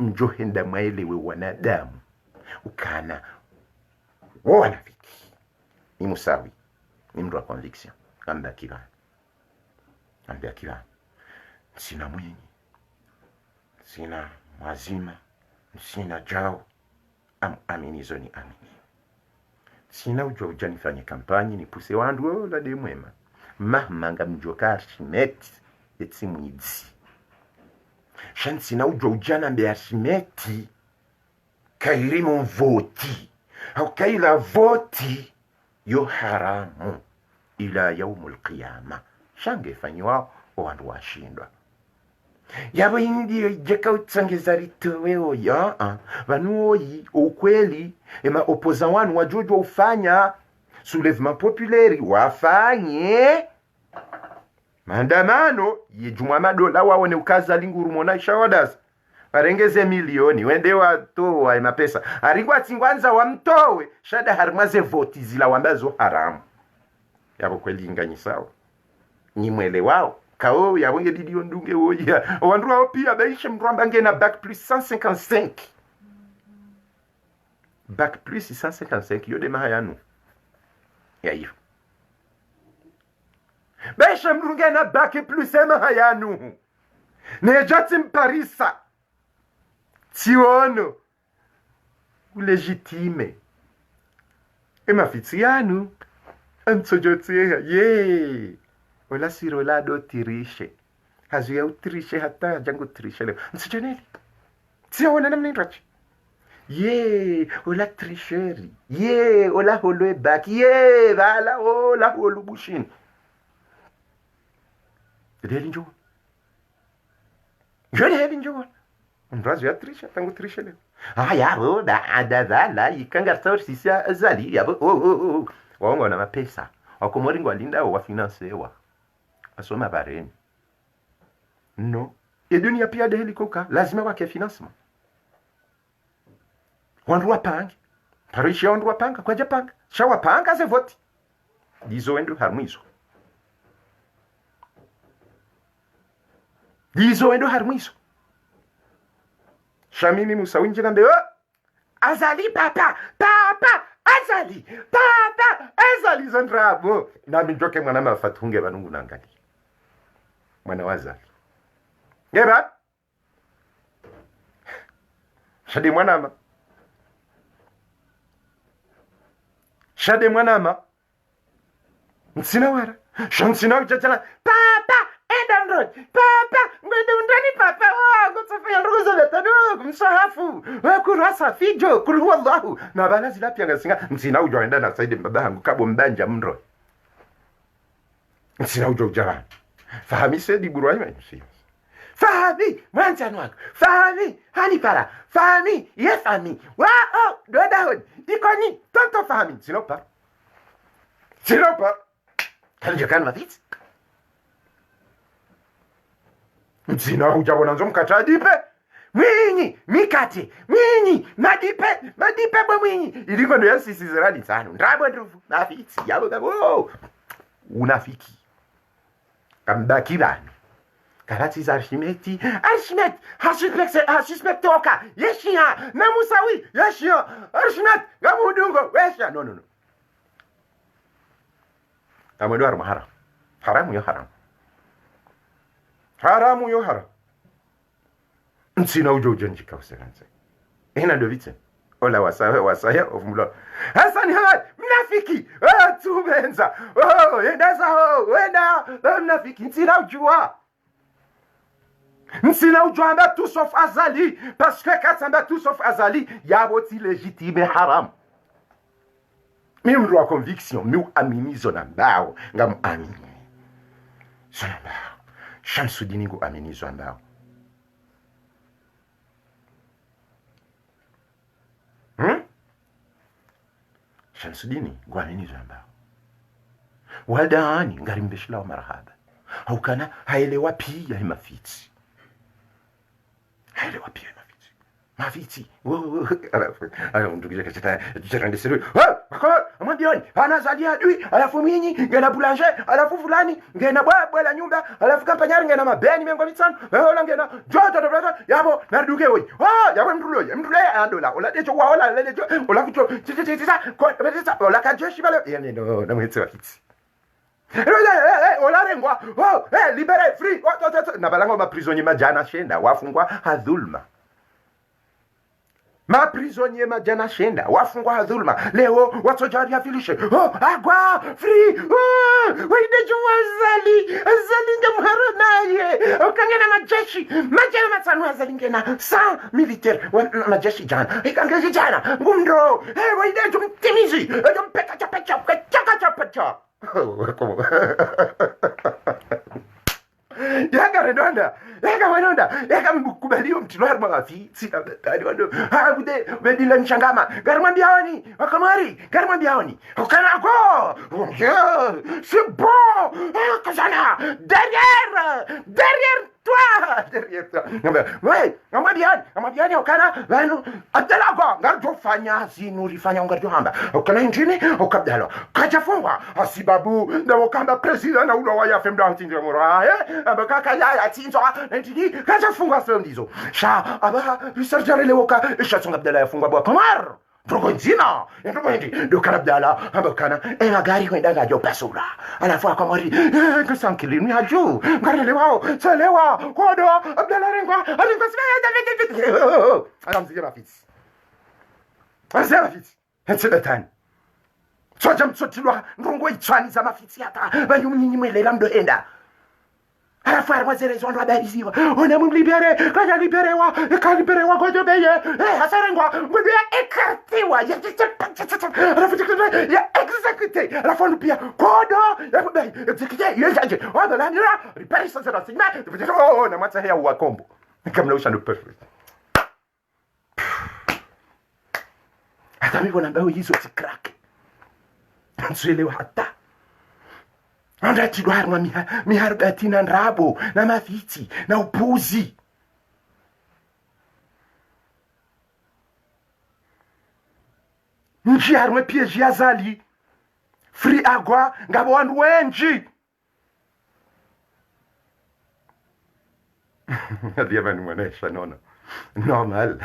mjohenda maelewe wanadamu ukana wanafiki ni musawi ni mtu wa conviction ngamba kiva sina mwenye sina mazima sina jao aminizo ni amini sina ujwa ujanifanye kampanyi ni puse wandu la de mwema mahmanga mjoka Archimeti eti mwizi shan sina ujwa ujana mbe Archimeti kairimu voti au kaila voti yo haramu ila yaumul qiyama shange fanywa wandu washindwa yabo indiyo jeka utsangeza ritoweho ya vanuoyi ukweli ema opoza wanu wajojwa ufanya soulèvement populaire wafanye maandamano yejumwa madola waone ukaza linguru mona ishawadas arengeze milioni wende watoa mapesa aringwa tsingwanza wamtowe shada harimaze voti zila wambazo haramu yabo kweli inganyisawa ni mwele wao kao ya wonge didio ndunge woya wandu wao pia baisha mramba ngena bac plus 155 bac plus 155 yo de mahayanu ya hiyo baisha mrunge na bac plus mahayanu ne jatim parisa tiono legitime emafitianu antsojotia ye wala sirola do tirishe hazuya utirishe hata jangu tirishe leo nsijoneli sio wana namna ndrachi ye wala trisheri ye wala holwe back ye wala wala holu bushin deli njo jole heli njo ndrazi ya trisha tangu trishe leo yabo da ikanga tsawr sisia azali yabo waongo na mapesa wakomoringo alinda wa financewa asoma bareni no e dunia pia de helikoka lazima wake financement wandu wapanga parisha wandu wapanga kwa japanga shawa panga ze voti dizo wendo harmonizo Shamimi Musawinji nambe azali papa azali zandrabo na minjoke mwana mafatunge banungu nangali mwana wazali ngeba shade mwanama nsina wara shansina ujatana papa endandrod papa ngwendundani papa ngotsafanya nduguzo letano msahafu kurasa fijo kulhu Allahu na bala zilapya ngasinga nsina ujoenda na saidi baba hangu kabo mbanja mro nsina ujojara fahamise di burwaima msi fahami mwanzano wako fahami hani para fahami yefami wao doda hodi ikoni tonto fahami sinopa kanjekana mafiti mzina hujabona nzo mkatadipe mwinyi mikate mwinyi madipe bwa mwinyi iliko ndo yasisi ziradi sana ndabo ndufu mafiti yabo kabo unafiki kambaki bana karati za Archimet hasuspektoka yeshia na Musawi yeshia Archimet gamudungo weshia no amado haram haramu yo haram nsina ujojo njika useranze ina dovite ola wasaya ofumlo Hassan Hamad mnafiki tubenza endaza wenda mnafiki nsina ujua amba tout sauf azali parce que katsamba tout sauf azali yaboti légitime haram mimi wa conviction mi aminizo na mbao ngam amini sana mbao Shamsuddin go aminizo mbao Shamsuddin go aminizo mbao wadani ngarimbeshla wa marhaba haukana haelewa pia mafiti mafiti alafu ndukije kachata jirande siru amambioni ana zalia adui alafu mwinyi ngena boulanger alafu fulani ngena bwa la nyumba alafu kampanyari ngena mabeni mengo mitano ola ngena jota do brother yabo naruduke oyi yabo mdulo andola ola dejo wa ola lejo ola kucho tita ola kajeshi bale yani no mwitse wakiti olarengwa libere free na balango ma prisonnier majana shenda wafungwa hadhulma ma prisonnier majana shenda wafungwa hadhulma leo watojari afilishe agwa free waide azali ngemharonaye okangena majana matano azali ngena sa militaire majeshi jana ikangeji jana ngumndo waide jumtimizi jumpeka chapa como yaga mkubaliyo mtiloher magafi sita tadi wando bude bedila nchangama garmambiaoni wakamari garmambiaoni ukanago c'est bon kazana derrière toi we amwambiani ukana vanu Abdallah ngarjofanya zinu rifanya ngarjohamba ukana injini ukabdalo kachafungwa asibabu na ukamba president na ulo wa yafe mda ntinje mura abakaka ya atinzwa injini kachafungwa sio ndizo sha aba researcher lewoka ishatunga Abdallah yafungwa bwa kamar Drogo nzina, ndogo hindi, dukana Abdallah, ambakana, magari kwenda gajo pasura. Alafu akamari, kusankili ni haju, ngari lewao, salewa, kodo, Abdallah rengwa, alingwa sila, alamzija mafiti. Azia mafiti, hetsedatani. Soja msotilwa, ndongo ichani za mafiti hata, banyu mnyinyi mwelela mdo enda. Alafu arwazerezwa ndo abariziwa ona mumlibere kaja liberewa kaliberewa gojo beye hasarengwa ngwe ekartiwa ya alafu ya execute alafu ndo pia kodo ya beye execute yejaje wanda la nira repair ça c'est oh na mata ya wakombo kama usha ndo perfect hata mimi bona mbao hizo tikrake nsielewa hata Anda tidwarwa miharugati na nrabo na mafiti na upuzi. Nji harumwe pieji azali. Free agwa ngabo wandu wenji. Adia manu mwanesha nona. Normal.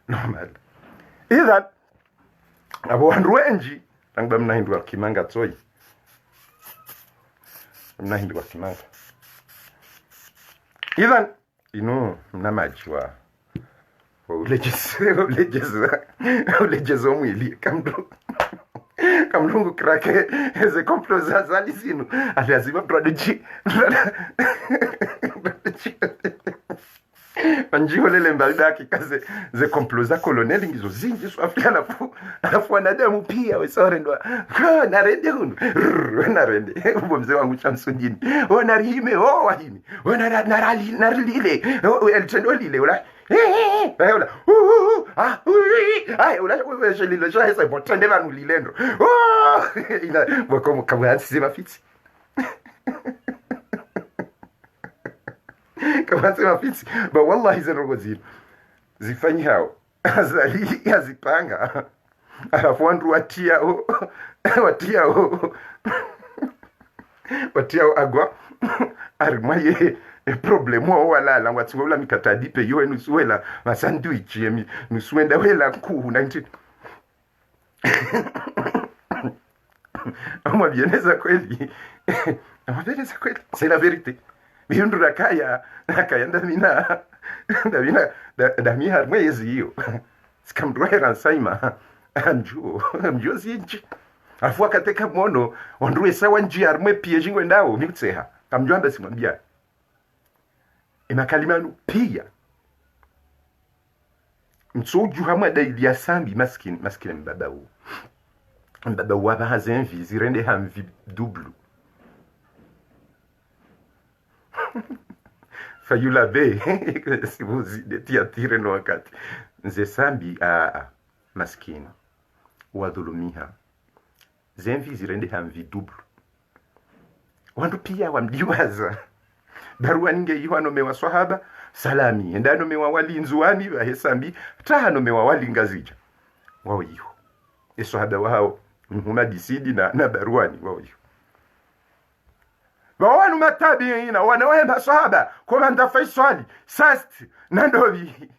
Normal. Idhan ngabo wandu wenji. Tangba mnahindwa kimanga tsoi. Mnahindwa kimanga. Idhan mnamajwa. Ulejezo mwili kamlungu krake ze komploza zali zinu. Aliazima prodigy. Panjiho lele mbalda kikaze ze komploza koloneli ngizo zingi so Afrika alafu wanadamu pia wesore ndo narende hunu narende mzee wangu chamsundini narihime wahimi narilile eltendo lile ula ula shelilo shahesa botende vanu lilendo ina wakomo kabwansi zima fiti kama sema fiti ba wallahi zero zero zifanyi hao azali yazipanga alafu wandu watia agwa arimwaye problemo wala la watsingola mikatadi pe yo enusuela ma sandwich yemi nusuenda wela ku 19 Ama bieneza kweli c'est la vérité. Biundura kaya ndamina harmwezi hiyo sikamdrohera nsaima mjuo zinji afu akateka mono ondruwe sawa nji harmwe pia jingwe ndao mikutseha kamjwamba simwambia imakalimanu pia mtsoju hamwe daili ya sambi maskini mbaba waba hazenvi zirende hamvi dublu Fayula be si vous detia no wakati nze sambi maskini wadhulumiha zenvi zirende hamvi dublu wandu pia wamdiwaza barua ninge yiwano mewa swahaba salami endano mewa walinzuani wahesambi tahano mewa walingazija wao yiho eswahaba wao disidi na baruani wao yiho Wawanu matabiina wanawe masahaba komanda Faisali Sast Nandovi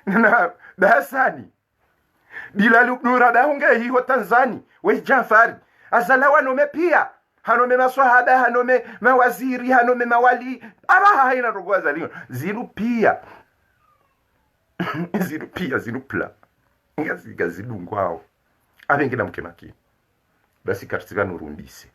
na Bahasani Bilal ibn Rabah hiyo Tanzania we Jafari azalawa pia hanome masahaba hanome mawaziri hanome mawali abaha haina rugwaza lino ziru pia zirupla ngaziga zidungwao abengena mkemaki basi kartiga nurundise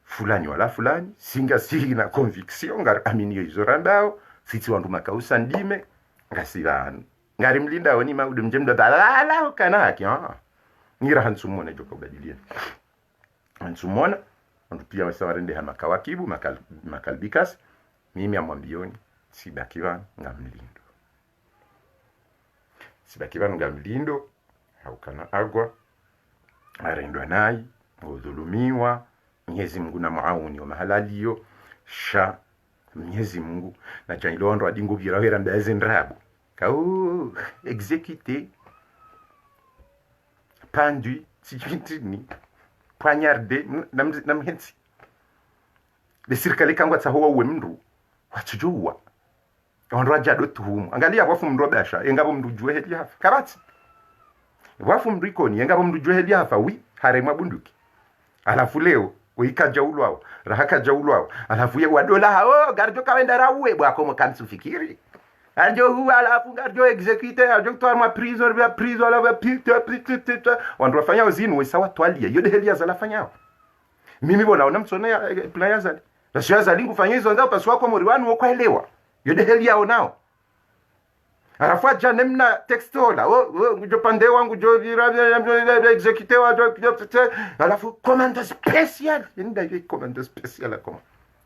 fulani wala fulani singa siri na conviction ngar aminio izorandao fiti wandu makausa ndime ngasivanu ngari mlinda oni maudu mjemdo balala kana haki ngira hansumona joko badilia hansumona wandu pia wasawarende ha makawakibu makalbikas mimi amwambioni sibakiwa ngamlindo haukana agwa arendwa nai udhulumiwa Mwenyezi Mungu na muauni wa mahalaliyo sha Mwenyezi Mungu na chanilondwa dingo birawera ndaze ndrabu kau exécuté pendu sijintini poignardé namhensi le sirikali kangwa tsaho we mndu watujua ondwa jado tuhumu angalia wafu mndu basha engabo mndu jwe heli hafa kabati wafu mndu ikoni engabo mndu jwe heli hafa wi harema bunduki alafu leo wikaja ulwao rahaka jaulwao alafu ye wadola hao garjo kawenda rawe bwako mkamsufikiri ajo huwa alafu garjo exécuter ajo toa ma prison vya prison la pita wandwa fanya uzini we sawa twalia yode helia za lafanya mimi bona unamsonea plan ya zali na sio zali kufanya hizo ndio paswa kwa moriwanu ukoelewa yode helia onao alafu aja nemna textola njo pande wangu jo exécuter wa jo alafu commande spécial ndio ile commande spécial comme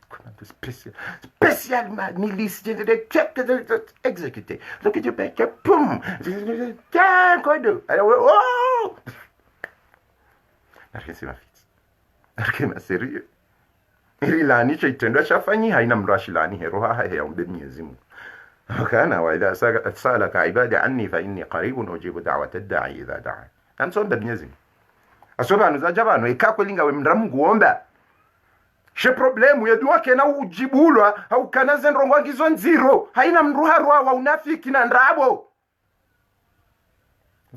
commande spécial milice de exécuter donc tu peux que pum tiens code oh arrêtez ma fille arrêtez ma sérieux ili lani chaitendo shafanyi haina mrashi lani heroha haya umbe Mwenyezi Mungu kana wa idha salaka ibadi anni fa inni qaribun ujibu da'wata ad-da'i idha da'a anso mbe Mwenyezi Mungu asoba nuzajabano ikakwelinga we mndra Mungu omba she problemu yedu wake na ujibulwa au kana zendrongo ngizo nziro haina mruha roa wa unafiki na ndrabo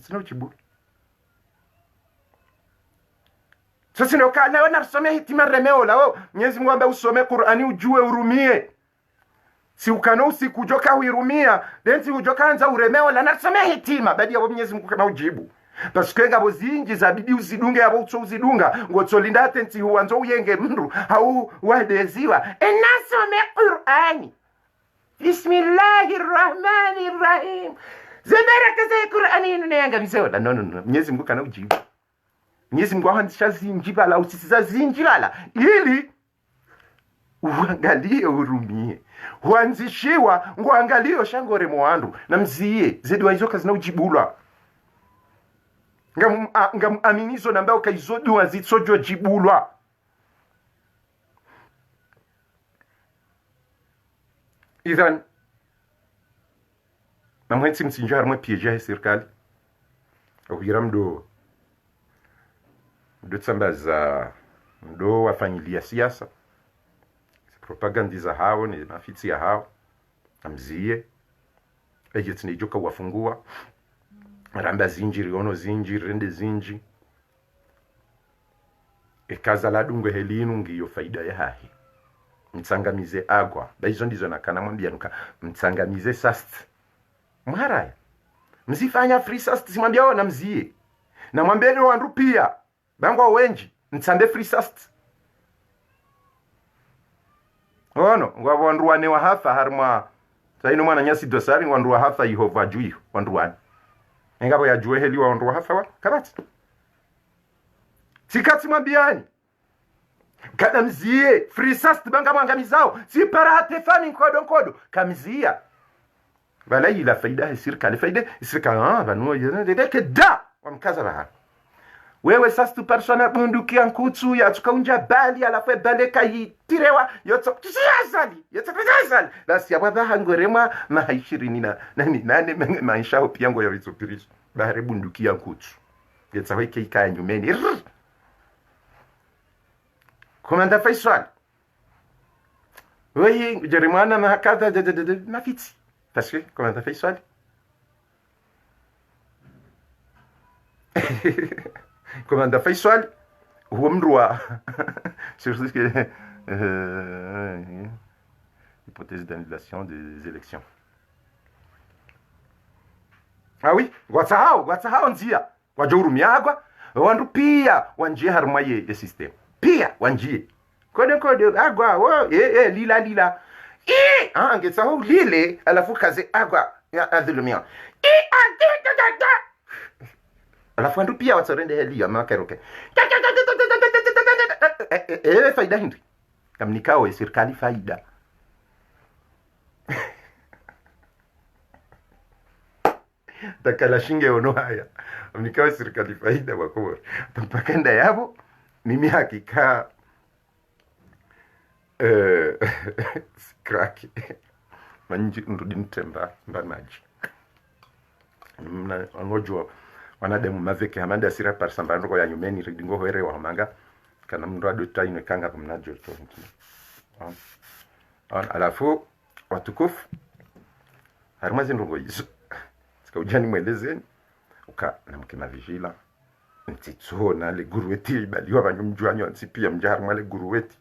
sina ujibulu sasa ndio kana wana kusomea hitima remeo lao Mwenyezi Mungu ambaye usome Qur'ani ujue urumie si ukano usikujoka huirumia densi ujoka anza uremeo la nasomea hitima badi ya Mwenyezi Mungu kana ujibu parce que ngabo zinji za bidi uzidunge abo utso uzidunga ngotsolinda atenti huanzo uyenge mndu au wadeziwa enasome Qur'ani Bismillahirrahmanirrahim zebaraka za Qur'ani nyenga bisola no Mwenyezi Mungu kana ujibu Mwenyezi Mungu ahandisha zinji bala usisiza zinji lala ili uangalie urumie huanzishiwa nguangalie shangore mwandu na mziye zedi waizoka zina ujibulwa ngam aminizo nambao kaizodwa zitsojo jibulwa idhan namwensi msinjar mwe piège serikali ohiramdo tsambaza ndo wafanyilia siasa propagandiza hao ni mafiti ya hao amzie ejeti nijoka wafungua ramba zinjiri ono zinjiri rende zinji ekaza la dungwe helinu ngiyo faida ya hahi mtsangamize agwa baizo ndizo nakana mwambia nuka mtsangamize sast mharaya msifanya free sast simwambia ona mzie na mwambeni wandu pia bangwa wenji mtsambe free sast ono ngwabondu wane wa hafa harma saino mwana nyasi dosari wandu wa hafa Yehova juu wandu wane engabo ya jue heli wandu wa hafa wa kabati sikati mwambiani kada mzie free sast banga mwangamizao si para hatefani nkodo kamzia bala ila faida hisirka faida hisirka banu yedeke da wamkaza baha wewe sasa tu persona bunduki ankutsu ya tukaunja bali alafu bale kaitirewa yoto kisazali basi yababa hangorema mahaishirini na nani maisha hopi yango ya vitopirishi bahare bunduki ankutsu yetsa weke ikaya nyumeni komanda Faisal wewe Jeremana mahakata mafiti parce que komanda Faisal komanda Faisal huwa mrua sur ce que hypothèse d'annulation des élections. Ah oui, watsahao nzia wajourumiagwa wandu pia wanjie harmaye ya system pia wanjie kode agwa lila ngetsaho lile alafu kaze agwa ya adhulumia alafu andu pia watsorende helia makaroke faida hindi kamnikao serikali faida takala shinge ono haya mnikao serikali faida wako mpakenda yabo mimi hakika Kraki manji ndudi ntemba maji mna ngojo wanademu maveke hamanda sira par sambando ya nyumeni ridingo hoere wa manga kana mndo ado taino kanga kumnajo to alafu watukufu harimazi ndongo hizo sika ujani mwelezeni uka na mkema vigila ntitsona le guruweti baliwa banyumjwanyo nsipia mjahar male guruweti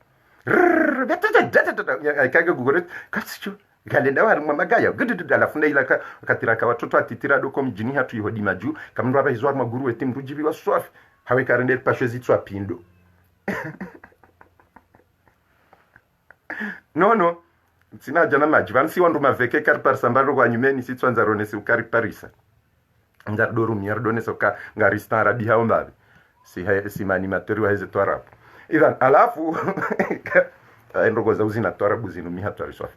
kaga guruweti kasicho kalenda wari mwamagaya gududu alafunda ila katiraka watoto atitira doko mjini hatu yihodi maju kamndu aba hizwar maguruweti mrujibi wa swafi hawe karende pashwezi tswa pindo no sina jana maji vansi wandu maveke kar par sambaro kwa nyumeni si twanza ronesi ukari parisa ngar doru miar donesa ka ngaristan rabi hao mbabe si animateur wa hizo twarabu idhan alafu ndogo za uzina twarabu zinu mi hatu ariswafi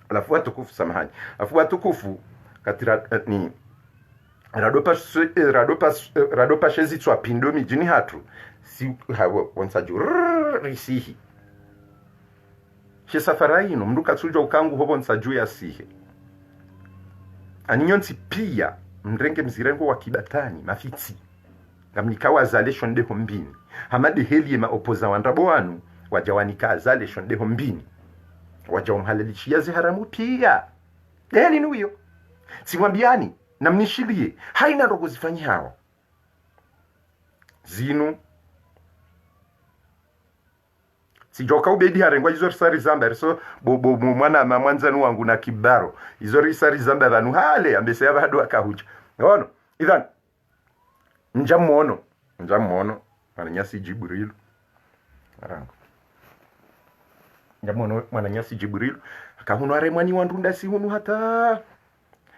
alafu watukufu samahani alafu watukufu katira ni radopa shezi tswa pindo mijini hatu si hawo wonsaju risihi she safari ino mndu katsuja ukangu hobo nsaju ya sihe aninyonsi pia mrenge mzirengo wa kibatani mafitsi ngamnikawa zale shonde hombini hamade helie maopoza wandabo wanu wajawanika zale shonde hombini wajawamhalalishiya ziharamu pia deni nuyo simwambiani na mnishilie haina ndogo zifanyi hawa zinu sijoka ubedi harengwa hizo risari zamba so mwana mwanzanu wangu na kibaro hizo risari zamba vanu hale ambese ya bado akahuja ngono idhan njamuono mwananyasi Jibril arango njamuono mwananyasi Jibril akahuno are mwani wandunda si hunu hata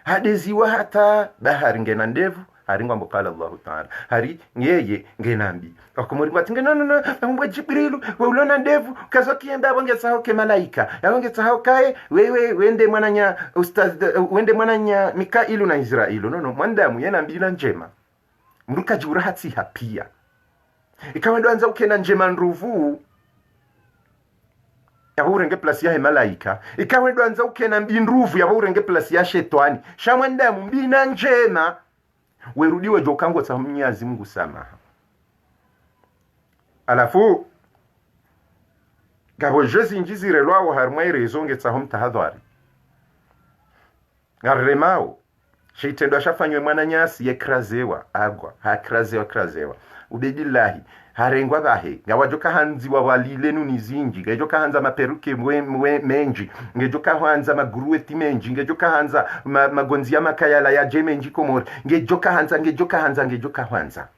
hadeziwa hata bahari ngena ndevu haringwa mbokala Allahu Ta'ala hari ngeye ngenambi akomori ngati no mbwa Jibrilu we ulona ndevu kazokienda bonge saho ke malaika yabonge saho kae wewe wende mwananya ustaz wende mwananya Mikailu na Israilu no mwandamu yena mbila njema mruka jurahati hapia ikawa ndo anza ukena njema nruvu yaburenge plus ya malaika ikawa ndo anza ukena mbinruvu yaburenge plus ya shetani shamwandamu mbina njema werudiwe jokango tsa Mwenyezi Mungu samaha alafu gabo jezi njizire lwawo harmwe rezonge tsa hom tahadhari ngaremao shitendo ashafanywe mwananyasi yekrazewa agwa krazewa ubedillahi harengwa bahe ngawajoka hanzi wa walile nunizinji ngejoka hanza maperuke menji ngejoka hanza magurueti menji ngejoka hanza magonzi ya makayala ya jemenji komori ngejoka hanza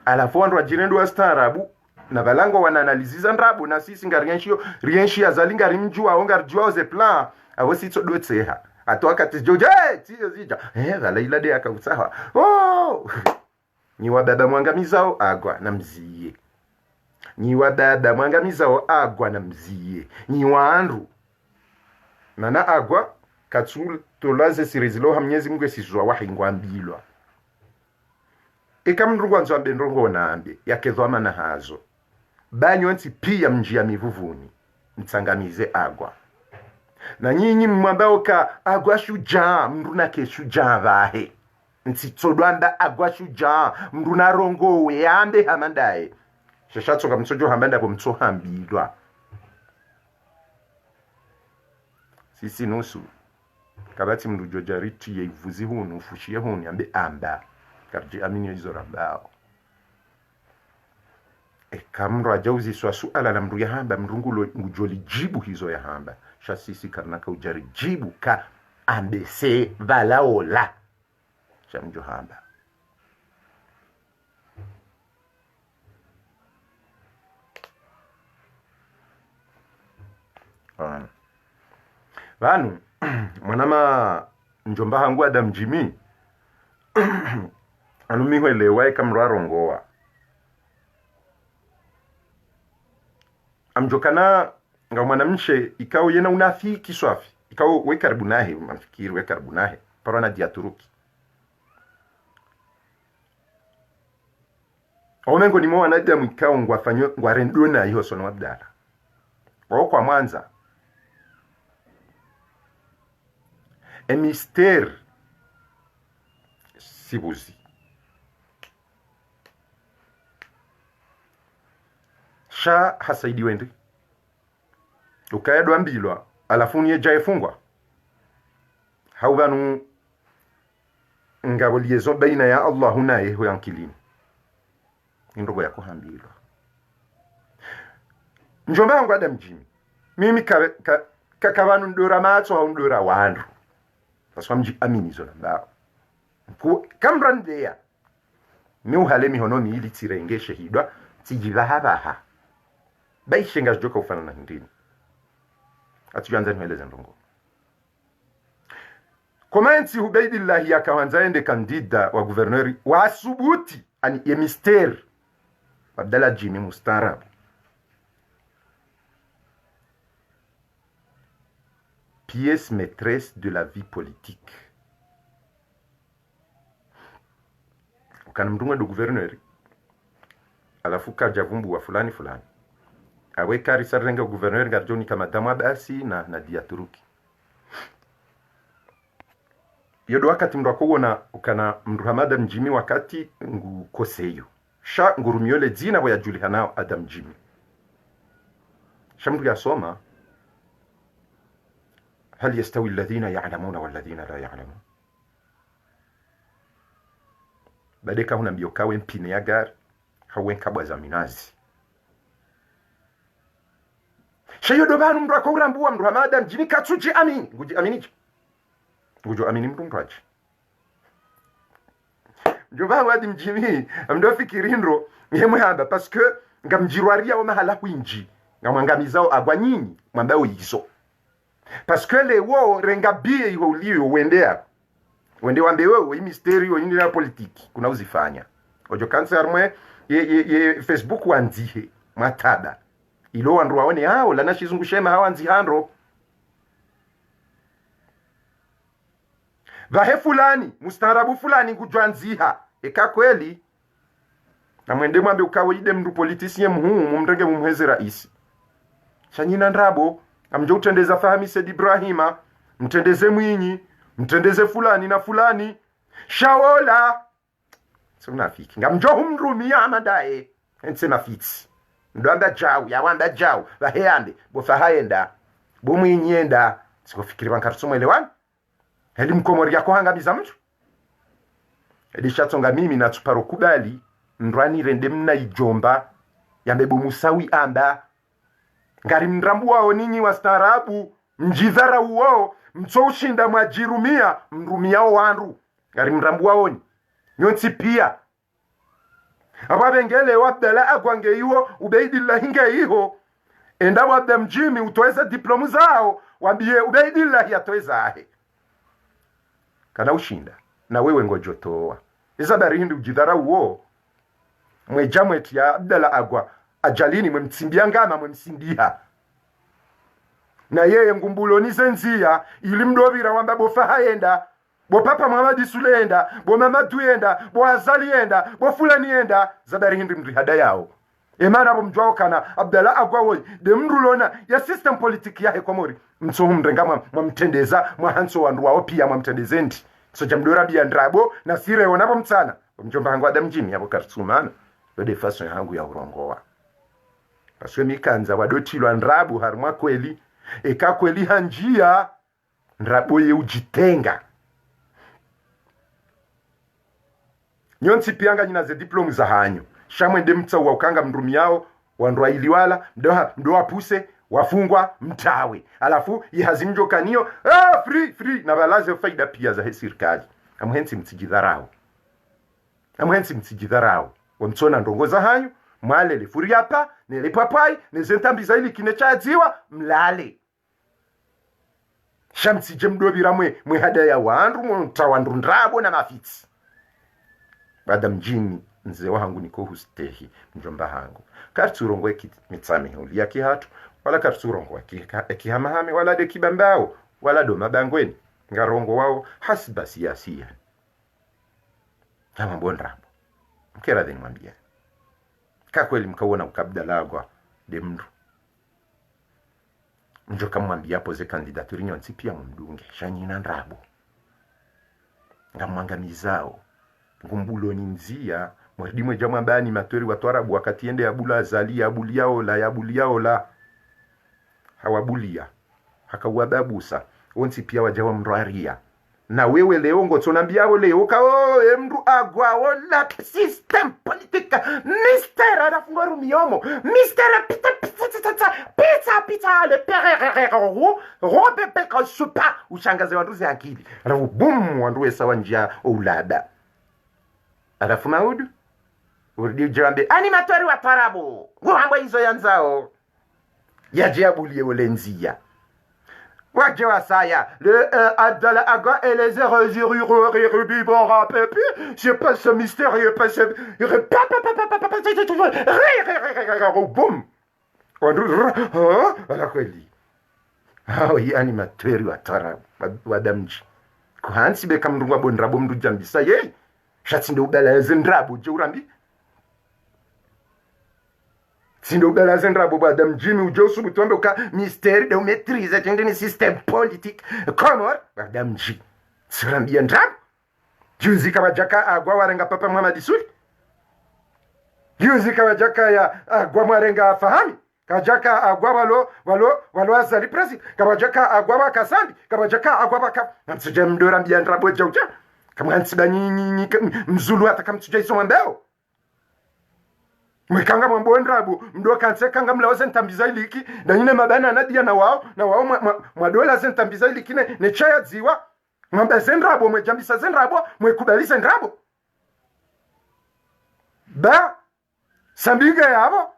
alafu wandu wajirendo wa starabu na balango wanaanaliziza ndabu na sisi rienshi ya zalinga rimjua ongarjua ze plan awosi tsodotseha atoka tijoje tiyo zija laila de akautsaha niwa baba mwangamizao agwa na mziye niwa andu nana agwa katsul tolaze sirizilo hamnyezi Mungu esizwa wahi ngwambilwa ikamndurwa nzo ambendrongo naambe yakezwa na hazo banyo nti pia mjia mivuvuni mtsangamize agwa na nyinyi mwambao ka agwa shujaa mruna ke shujaa vahe ntitsodwanda agwa shujaa mruna rongo we ambe hamandae shashatso ka mtsojo hamanda po mtso hambilwa sisi nusu kabati mrujo jariti yevuzi hunu fushie hunu ambe amba karji amini hizo rambao kamro ajauzi swa suala la mru ya hamba mrungulo ngujoli jibu hizo ya hamba shasisi karnaka ujari jibu ka ambese valaola shamjo hamba vanu mwanama njomba hangu Adam Jimmy anumiho elewa kamro arongoa amjokana nga mwanamshe ikao yena unafiki swafi ikao we karibu nahe mafikiri we karibu nahe parana dia turuki omengo ni mwa nada mwikao ngwafanyo ngwarendona hiyo sono Abdala wao kwa Mwanza mystère sibuzi sha hasaidi wendi ukayadwa mbilwa alafu niye jaefungwa haubanu ngabo liezo baina ya Allah naye ho yankilini ndogo yako hambilwa njomba yangu Adam Jimmy mimi kakabanu ndora matso au ndora wandu paswa mji amini zo namba ku kamrandea mi uhale mihono mi ili tirengeshe hidwa tijibahabaha baishenga joka ufana na ndini atujanza nimeleza ndongo komenti Ubaidillah yakaanza ende kandida wa guverneri wa asubuti ani ya mystère Abdallah Jimmy mustarab pièce maîtresse de la vie politique ukana mtunga do guverneri alafu kaja vumbu wa fulani awe kari sarenga guverneri garjoni kama Damu basi na Nadia Turuki yodo wakati mndu akubona ukana mndu Adam Jimmy wakati ngukoseyo sha ngurumiole dzina wa yajulihana Adam Jimmy shamdu yasoma هل يستوي الذين يعلمون والذين لا يعلمون badeka huna mbiokawe mpine ya gari hawenka bwaza minazi shayodo banu mndu akourambua mndu Adam Jimmy katsuji amin nguji aminichi ngujo amini mndu mtwaji njoba Adam Jimmy mndu fikirindro yemwe hamba parce que ngamjirwaria wa mahala kwinji ngamwangamizao agwa nyinyi mwambao yiso parce que les wo rengabie yo liyo wendea wende wambe wewe mysterio yindi na politiki kuna uzifanya ojo cancer mwe ye Facebook wanzihe matada ilo wandu waone hao lana shizungushema hawanzi handro vahe fulani mustarabu fulani ngujwanziha eka kweli na mwende mwambe ukawe ide mndu politisien mhumu mndenge mumheze rais shanyina ndrabo amjo utendeza Fahmi Said Ibrahima mtendeze Mwinyi mtendeze fulani na fulani shawola sunafiki ngamjo humrumia amadae ensema fitsi ndamba jao ya wanda jao baheyande bofahaenda bomwinyi enda sikofikiri bankarusomo elewani heli mkomori yako hangamiza mtu heli shatonga mimi na tuparo kubali ndwani rende mna ijomba yambebu musawi amba ngari mrambu wao ninyi wastaarabu mjidhara uo mtoshinda mwajirumia mrumiao wandu ngari mrambu wao nyonsi pia ababengele wabdala agwange iwo Ubaidillah hinge iho enda Adam Jimmy utoeza diplomu zao wambie Ubaidillah yatoeza ahe kana ushinda na wewe ngojotoa izabari hindi ujidhara uo mwejamweti ya Abdala agwa ajalini mwemtsimbia ngama mwemsindiha na yeye ngumbulo nizenzia ili mdobira wamba bofahaenda bo papa Muhammad Sulenda bo Mamadu yenda bo Azali yenda bo fulani yenda zabari hindi mri hada yao emana bo mjwao kana Abdala agwa de mrulona ya system politiki ya hekomori mso humrenga mwamtendeza mwahanso wandu wao pia mwamtendezendi so jamdora bia ndrabo na sire wonabo mtsana mjomba hangu Adam Jimmy yabo karsumana bade faso yangu ya urongoa paswe mikanza wadotilwa ndrabu harumwa kweli eka kweli hanjia ndrabo ye ujitenga nyonsi pianga nyina ze diplomu za hanyo shamwende mtsa wa ukanga mrumi yao wandwa iliwala mdoa puse wafungwa mtawe alafu yihazimjo kanio free na balaze faida pia za serikali amhensi mtsijidharau wamtsona ndongoza hanyo mwale lifuri hapa nilipapai nizentambiza ili kinechaziwa mlale shamsi jemdobira mwe hada ya wandu mtawandu ndrabo na mafitsi Adam Jimmy nze wangu niko hustehi mjomba hangu karturongo mitsame ulia kihatu wala karturongo kihamahame wala de kibambao wala do mabangweni ngarongo wao hasba siasia kama bondrabo mkera dheni mwambia kakweli mkaona ukabdalagwa de mndu njo kamwambia poze kandidaturi nyonsi pia mumdunge shanyina ndrabo ngamwangamizao ngumbuloni nzia mwadimwe jamwa bani matori watwarabu wakati ende abula azali yabuliao la hawabulia hakawababusa onsi pia wajawa mraria na wewe leo ngotsonambiao leo kao mndu agwao la system politika mystère anafungwa rumiomo mystère pita le perere robe peka supa ushangaze wanduzi akili alafu bum wanduwe sawa njia ulada alafu maudu urudi jambe animatori wa tarabu nguhambo hizo yanzao yajiabulie olenzia waje wasaya le adala aga et les heures pépi c'est pas ce mystérieux pas ce boum ala kweli hao hii animatori wa tarabu wadamji kuhansi beka mndu wa bondrabo mndu jambisa ye shatsinde ubala zendrabo je urambi sindo ubala zendrabo badam jimi ujosu butombe uka mystère de maîtrise tendeni système politique comment badam ji sirambi ndrabo juzi kabajaka agwa warenga papa Muhammad Suli juzi kabajaka ya agwa marenga fahami kajaka agwa walo azali president kabajaka agwa kasambi kabajaka agwa baka namsije mdora mbia ndrabo jauja kama nsiba nyinyi mzulu atakamtsuja iso mbao mwekanga mwambo ndrabo mdo kanse kanga mlaoze ntambiza iliki na nyine mabana nadia na wao mwadola zentambiza iliki ne chaya ziwa mwamba zendrabo mwejambisa zendrabo mwekubaliza ndrabo ba sambiga yabo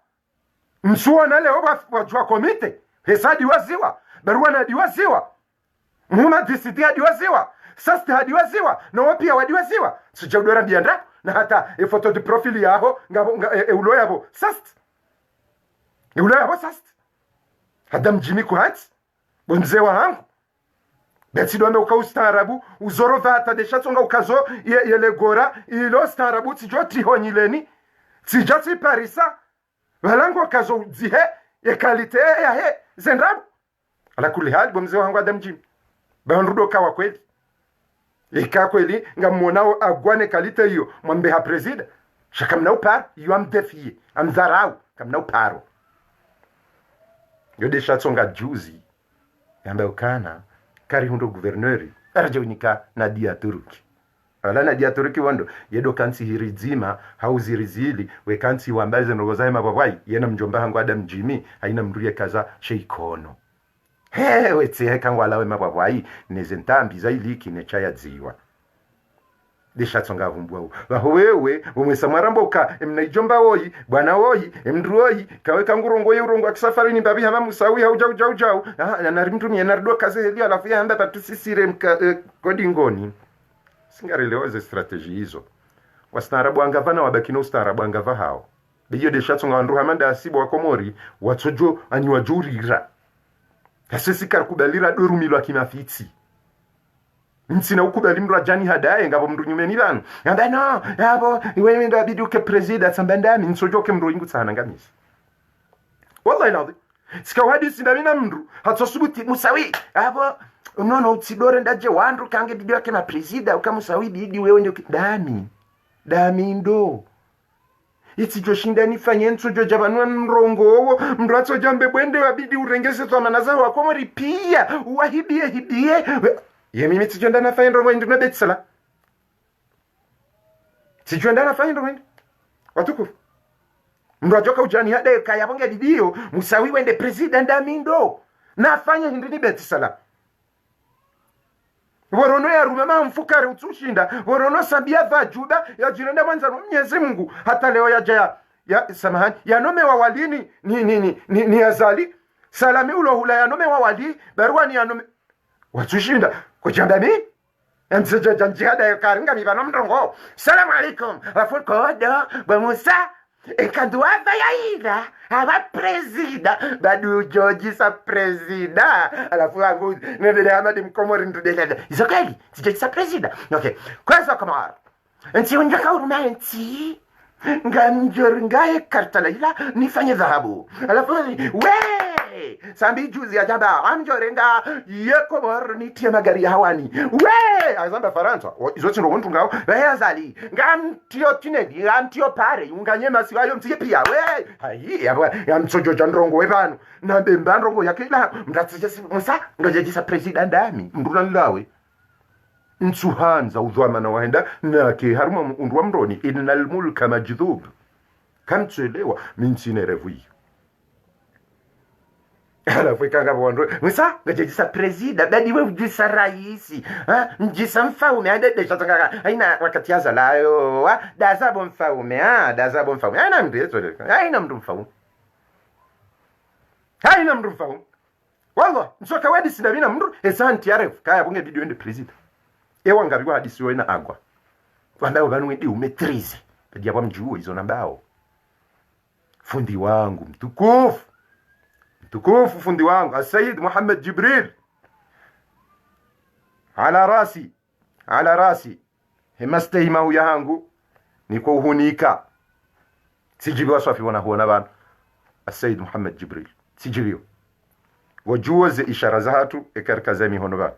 msuwa na leo wajua komite hesadi waziwa barua na diwaziwa muma disiti adiwaziwa sasti hadiwaziwa na wapia wadiwaziwa sijaudora biandra na hata foto de profili yabo ulo yabo sasti hada mjimi kuhati bonze wa hangu beti doambe uka ustaarabu uzoro vata deshatsonga ukazo yele gora ilo ustaarabu tijo trihonyileni tijati parisa walango kazo zihe ya kalite ya he zendrabu ala kuli hali bomze wangu adam jim banrudo kawa kweli ika kweli ngamonao agwane kalite hiyo mwambe ha presida shakamna upar yu amdefie amdharau kamna uparo yode shatsonga juzi yambe ukana kari hundo guverneri arjaunika Nadia Turuki ala Nadia Turuki wando yedo kansi hirizima hauzirizili we kansi wambaze nogozaye mabawai yena mjomba hangu adam jimi haina mruye kaza sheikono we tsehe kangwa lawe mabawai nezentambi za iliki nechaya ziwa deshatsonga vumbwa baho wewe umwesamwarambo uka emnaijomba woyi bwana woyi emndru woyi kawe kangurongo yurongo akisafari ni babi hama musawi hauja na rimtumye nardo kaze heli alafu ya hamba patusisire kodingoni singareleoze strategy hizo wastarabu angavana wabakino ustarabu angava hao biyo deshatsonga wandu hamanda asibo wakomori watsojo ani wajurira kasisi karkubalira dorumilo akimafitsi nsina ukubali mndu ajani hadaye ngabo mndu nyumeni banu ngamba no yabo iwe ndo abiduke president sambandami nsojoke mndu ingu tsana ngamisi wallahi nadi sikawadi sindamina mndu hatsosubuti musawi abo unono utsidore ndaje wandu kange bidu yake na president ukamusawi bidi wewe ndio dami ndo iti joshinda nifanye nsojo jabanwa mrongo mndu atsojambe bwende wabidi urengese tsamana zawo akomori pia wahibie yemi mitijenda na fayin romo ndu betsala tijenda na fayin romo watukufu mndu ajoka ujani hada kaya bonga bidio musawi wende president amindo na fanya hindi betsala worono ya rumema mfukari utsushinda worono sabia vajuda ya jirenda mwanza Mwenyezi Mungu hata leo ya samahani ya nome wa walini ni azali salami ulo hula ya nome wa wali barua ni ya nome watsushinda kujambami mseja janjihada ya karinga mibano mdongo salamu alaikum raful kodo bamusa enkanduava ya ida aba presida badu joji sa presida alafu angu nebele amadi mkomori ntudelele izokeli tijoji sa presida okay kwanza kamar nti unjaka urumenti nganjor ngaye kartala ila nifanye dhahabu. Alafu we sambi juzi ajaba amjorenga yeko mor nitie magari hawani we azamba Faransa izoti ndo muntu ngao yazali ngamtio tinedi ngamtio pare unganye masiwayo mtike pia we hayi ya mtsojo jandrongo webanu na mbandrongo yakila mdatse musa ngajejisa president dami nduna lawe nsuhanza udhamana waenda nake haruma undwa mroni innal mulka majdhub kamtselewa minsine revui alafu ikanga bondo musa ngajejisa president badi we ujisa raisi njisa mfaume adedesha tanga aina wakati yaza layo dazabo mfaume dazabo mfaume aina mdezo aina mndu mfaume aina mndu mfaume wallah msoka wedi sinabina mndu esanti aref kaya bunge video ende president ewa ngabiwa hadisi wena agwa ambao banu wedi umetrizi pedia kwa mjuo hizo nambao fundi wangu mtukufu fundi wangu Sayyid Muhammad Jibril ala rasi hemastehima yangu niko uhunika sijibiwa swafi wana huona bana Sayyid Muhammad Jibril sijibiwa wajuo ze ishara za hatu ekarkazami hono bana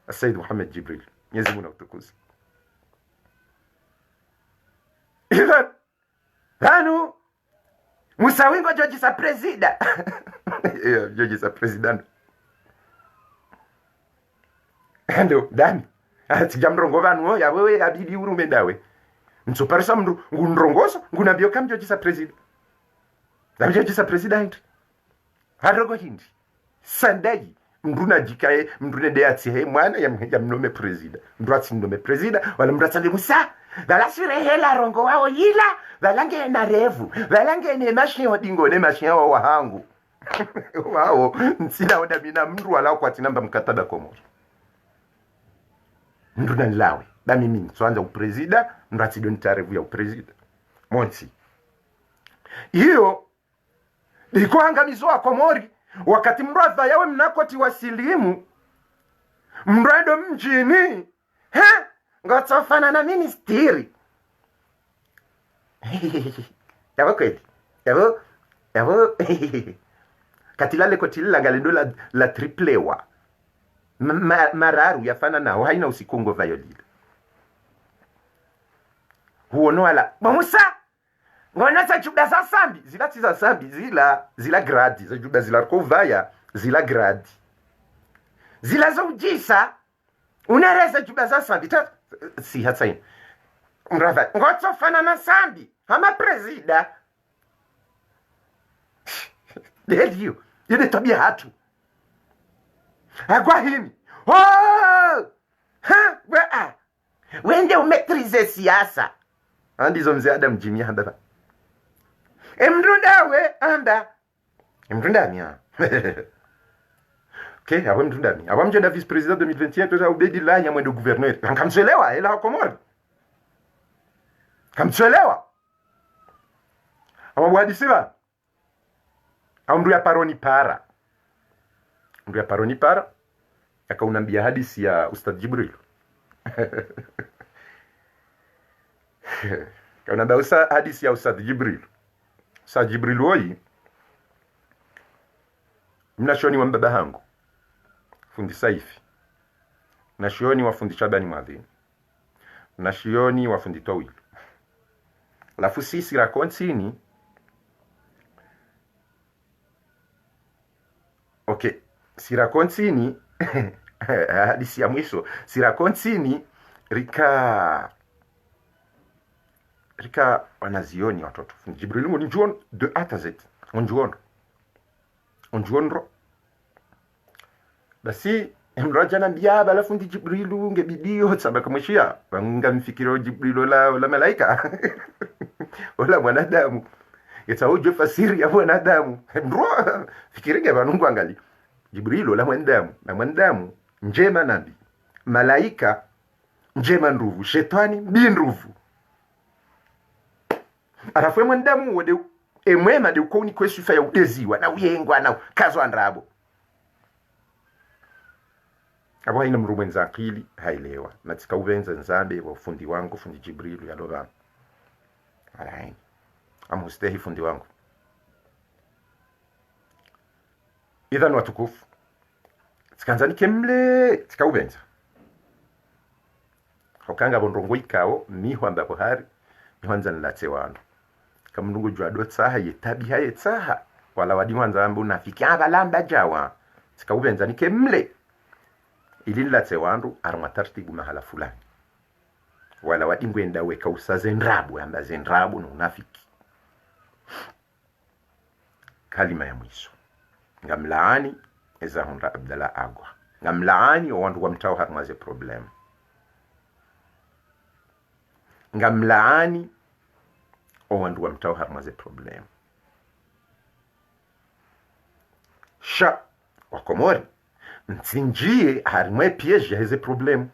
Sayyid Muhammad Jibril Mwenyezi Mungu akutukuze. Idhan hanu musawingo joji sa presida joji sa president ndo dani atijamrongo vanu ya wewe abidi urumendawe mtsoparisa mndu ngunrongoso ngunambio kam joji sa president joji sa president harogo hindi sandaji mnduna jikaye mndune deati he mwana ya mnome president mndwati mnome president wala mndatande musa dalasire hela rongo wao yila valange na revu valange ne machine odingo ne machine wa hangu wao nsina oda mina mndu wala kwa tinamba mkataba komo nduna lawe da mimi nsoanza upresident mndwati donita revu ya upresident monsi hiyo liko angamizwa Komori wakati mradha yawe mnakoti wasilimu mrado mjini ngotofana na ministeri yabo kweli yabo katilale kotila galendo la triplewa mararu yafana nao haina usikongo vayolile huono wala mamusa ngona sa juda za sambi zila sambi zila gradi za juda zila kovaya zila gradi zila za ujisa unareza juda za sambi si hatsaini mrava ngotofana na sambi hama presida delio yene tabia hatu agwa himi wende umetrize siasa andizo mzee Adam Jimmy handa emrundawe anda emrundami okay abo emrundami abo mjenda vice president 2021 toza ubedi la nya mwendo gouverneur kamselewa ela Komori kamselewa abo wadisiba amru ya paroni para akaunambia hadisi ya Ustadh Jibril kaunambia hadisi ya Ustadh Jibril sa Jibril woi mnashoni wa mbaba hangu fundi Saifi nashioni wa fundi Shabani Mwadhini nashioni wa fundi Tawil alafu sisi la kontini okay sira kontini hadisi ya mwisho sira kontini rika wanazioni watoto Jibril ni John de Atazet onjuonro basi mraja na biaba alafu ndi Jibril ngebidio sabaka mwishia banga mfikiro Jibril la malaika wala mwanadamu yatauje fasiri ya mwanadamu ndro fikirige banungu angali Jibril la mwanadamu njema nabi malaika njema nduvu shetani binduvu arafwe mwanadamu wode emwema de ukoni kwesufa ya udeziwa na uyengwa na kazo andrabo abo haina mrumwenza akili hailewa natika uvenza nzambe wa fundi wangu fundi Jibril ya loba alaini amustehi fundi wangu. Idhan watukufu tikanzani kemle tikaubenza hokanga bondrongo ikao miho ambapo hari mihanza nilatse wandu kamndungu jwado tsaha yetabia yetsaha wala wadi mwanza ambu nafiki abalamba jawa tikaubenza nikemle ili nilatse wandu arma tartibu mahala fulani wala wadi ngwenda weka usaze ndrabu ambaze ndrabu na unafiki. Kalima ya mwiso ngamlaani eza honra Abdallah Agwa ngamlaani owandu wa mtao harmaze problem ngamlaani owandu wa mtao harmaze problem sha wakomori nsinjie harimwe piège ya heze problem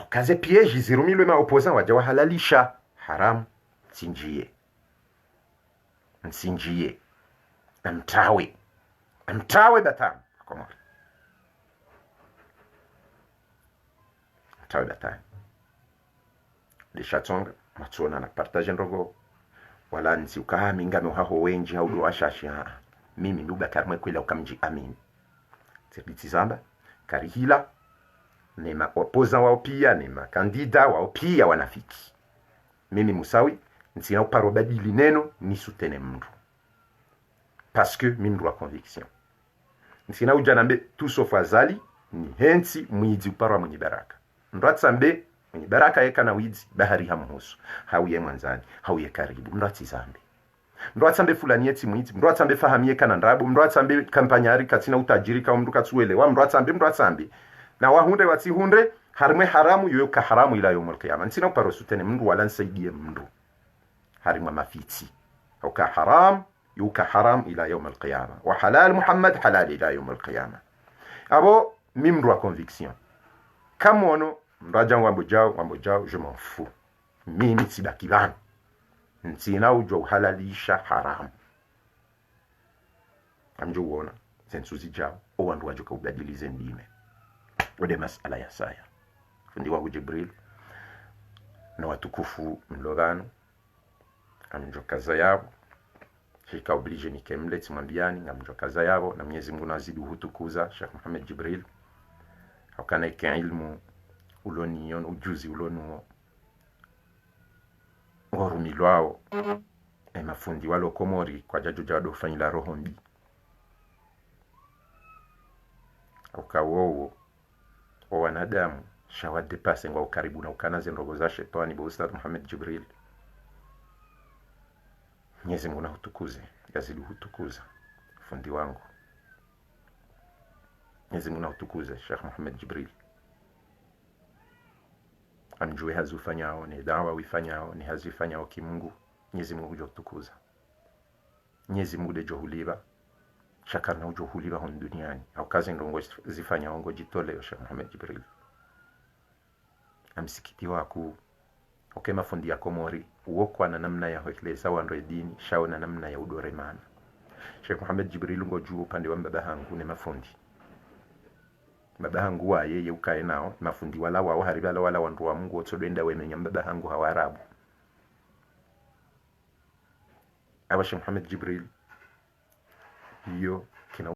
ukaze piège zirumilwe ma opposant waja wahalalisha haram nsinjie amtawe batam komori amtawe batam lishatonga matsuona na partage ndogo wala nsi ukahami ngame uhaho wenji haudu washashi mimi nduba karmwe kwela ukamji amini tibitizamba karihila nema opposant wao pia nema kandida wao pia wanafiki mimi Musawi nsina uparo badili neno ni sutene mndu parce que mimi ndo conviction nsina ujanambe tout sauf azali ni hensi mwidi uparo mwenye baraka ndwatsambe mwenye baraka yeka na widi bahari hamuhusu hauye mwanzani hauye karibu ndwatizambe ndwatsambe fulani yeti mwidi ndwatsambe fahamie kana ndabu ndwatsambe kampanyari katina utajiri ka mndu katsuelewa ndwatsambe na wahunde watihunde harimwe haramu yoyoka haramu ila yomul qiyamah nsina uparo sutene mndu wala nsaidie mndu harimwa mafiti yoka haram yuka haram ila yawm al-qiyamah wa halal Muhammad halal ila yawm al-qiyamah abo mimru wa conviction kamono ndaja wambo jao je m'en fous mimi sibaki bana ntina ujo halalisha haram amjo uona sensuzi jao o wandu wajo ka ubadilize ndime ode masala ya saya fundi wangu Jibril na watukufu mlogano amjo kaza yao hika oblige nikemle timwambiani ngamjo kaza yao na Mwenyezi Mungu nazidi hutukuza Sheikh Muhammad Jibril hakana ike ilmu ulonion ujuzi ulonuo ngorumilwao mafundi walo komori kwa jaju jado fanyila roho mbi ukawowo wa wanadamu shawade pase ngwa ukaribu na ukanaze ndogo za shetani bo Ustadh Muhammad Jibril. Mwenyezi Mungu na hutukuze yazidi hutukuza fundi wangu. Mwenyezi Mungu na hutukuze Sheikh Muhammad Jibril. Amjue hazufanyao ni dawa wifanyao ni hazifanyao kimungu. Mwenyezi Mungu hutukuza. Mwenyezi Mungu de johuliba shakar na ujohuliba hon duniani au kazi ndongo zifanyao ngo jitole Sheikh Muhammad Jibril. Amsikiti wako okema fundi ya komori uokwa na namna ya hoklesa wandwe dini shao na namna ya udoremana. Sheikh Muhammad Jibril ngo juu upande wa baba hangu ne mafundi. Baba hangu wa yeye ukae nao mafundi wala wao haribala wala wandu wa Mungu otodenda wemenya baba hangu hawarabu. Awa Sheikh Muhammad Jibril hiyo kina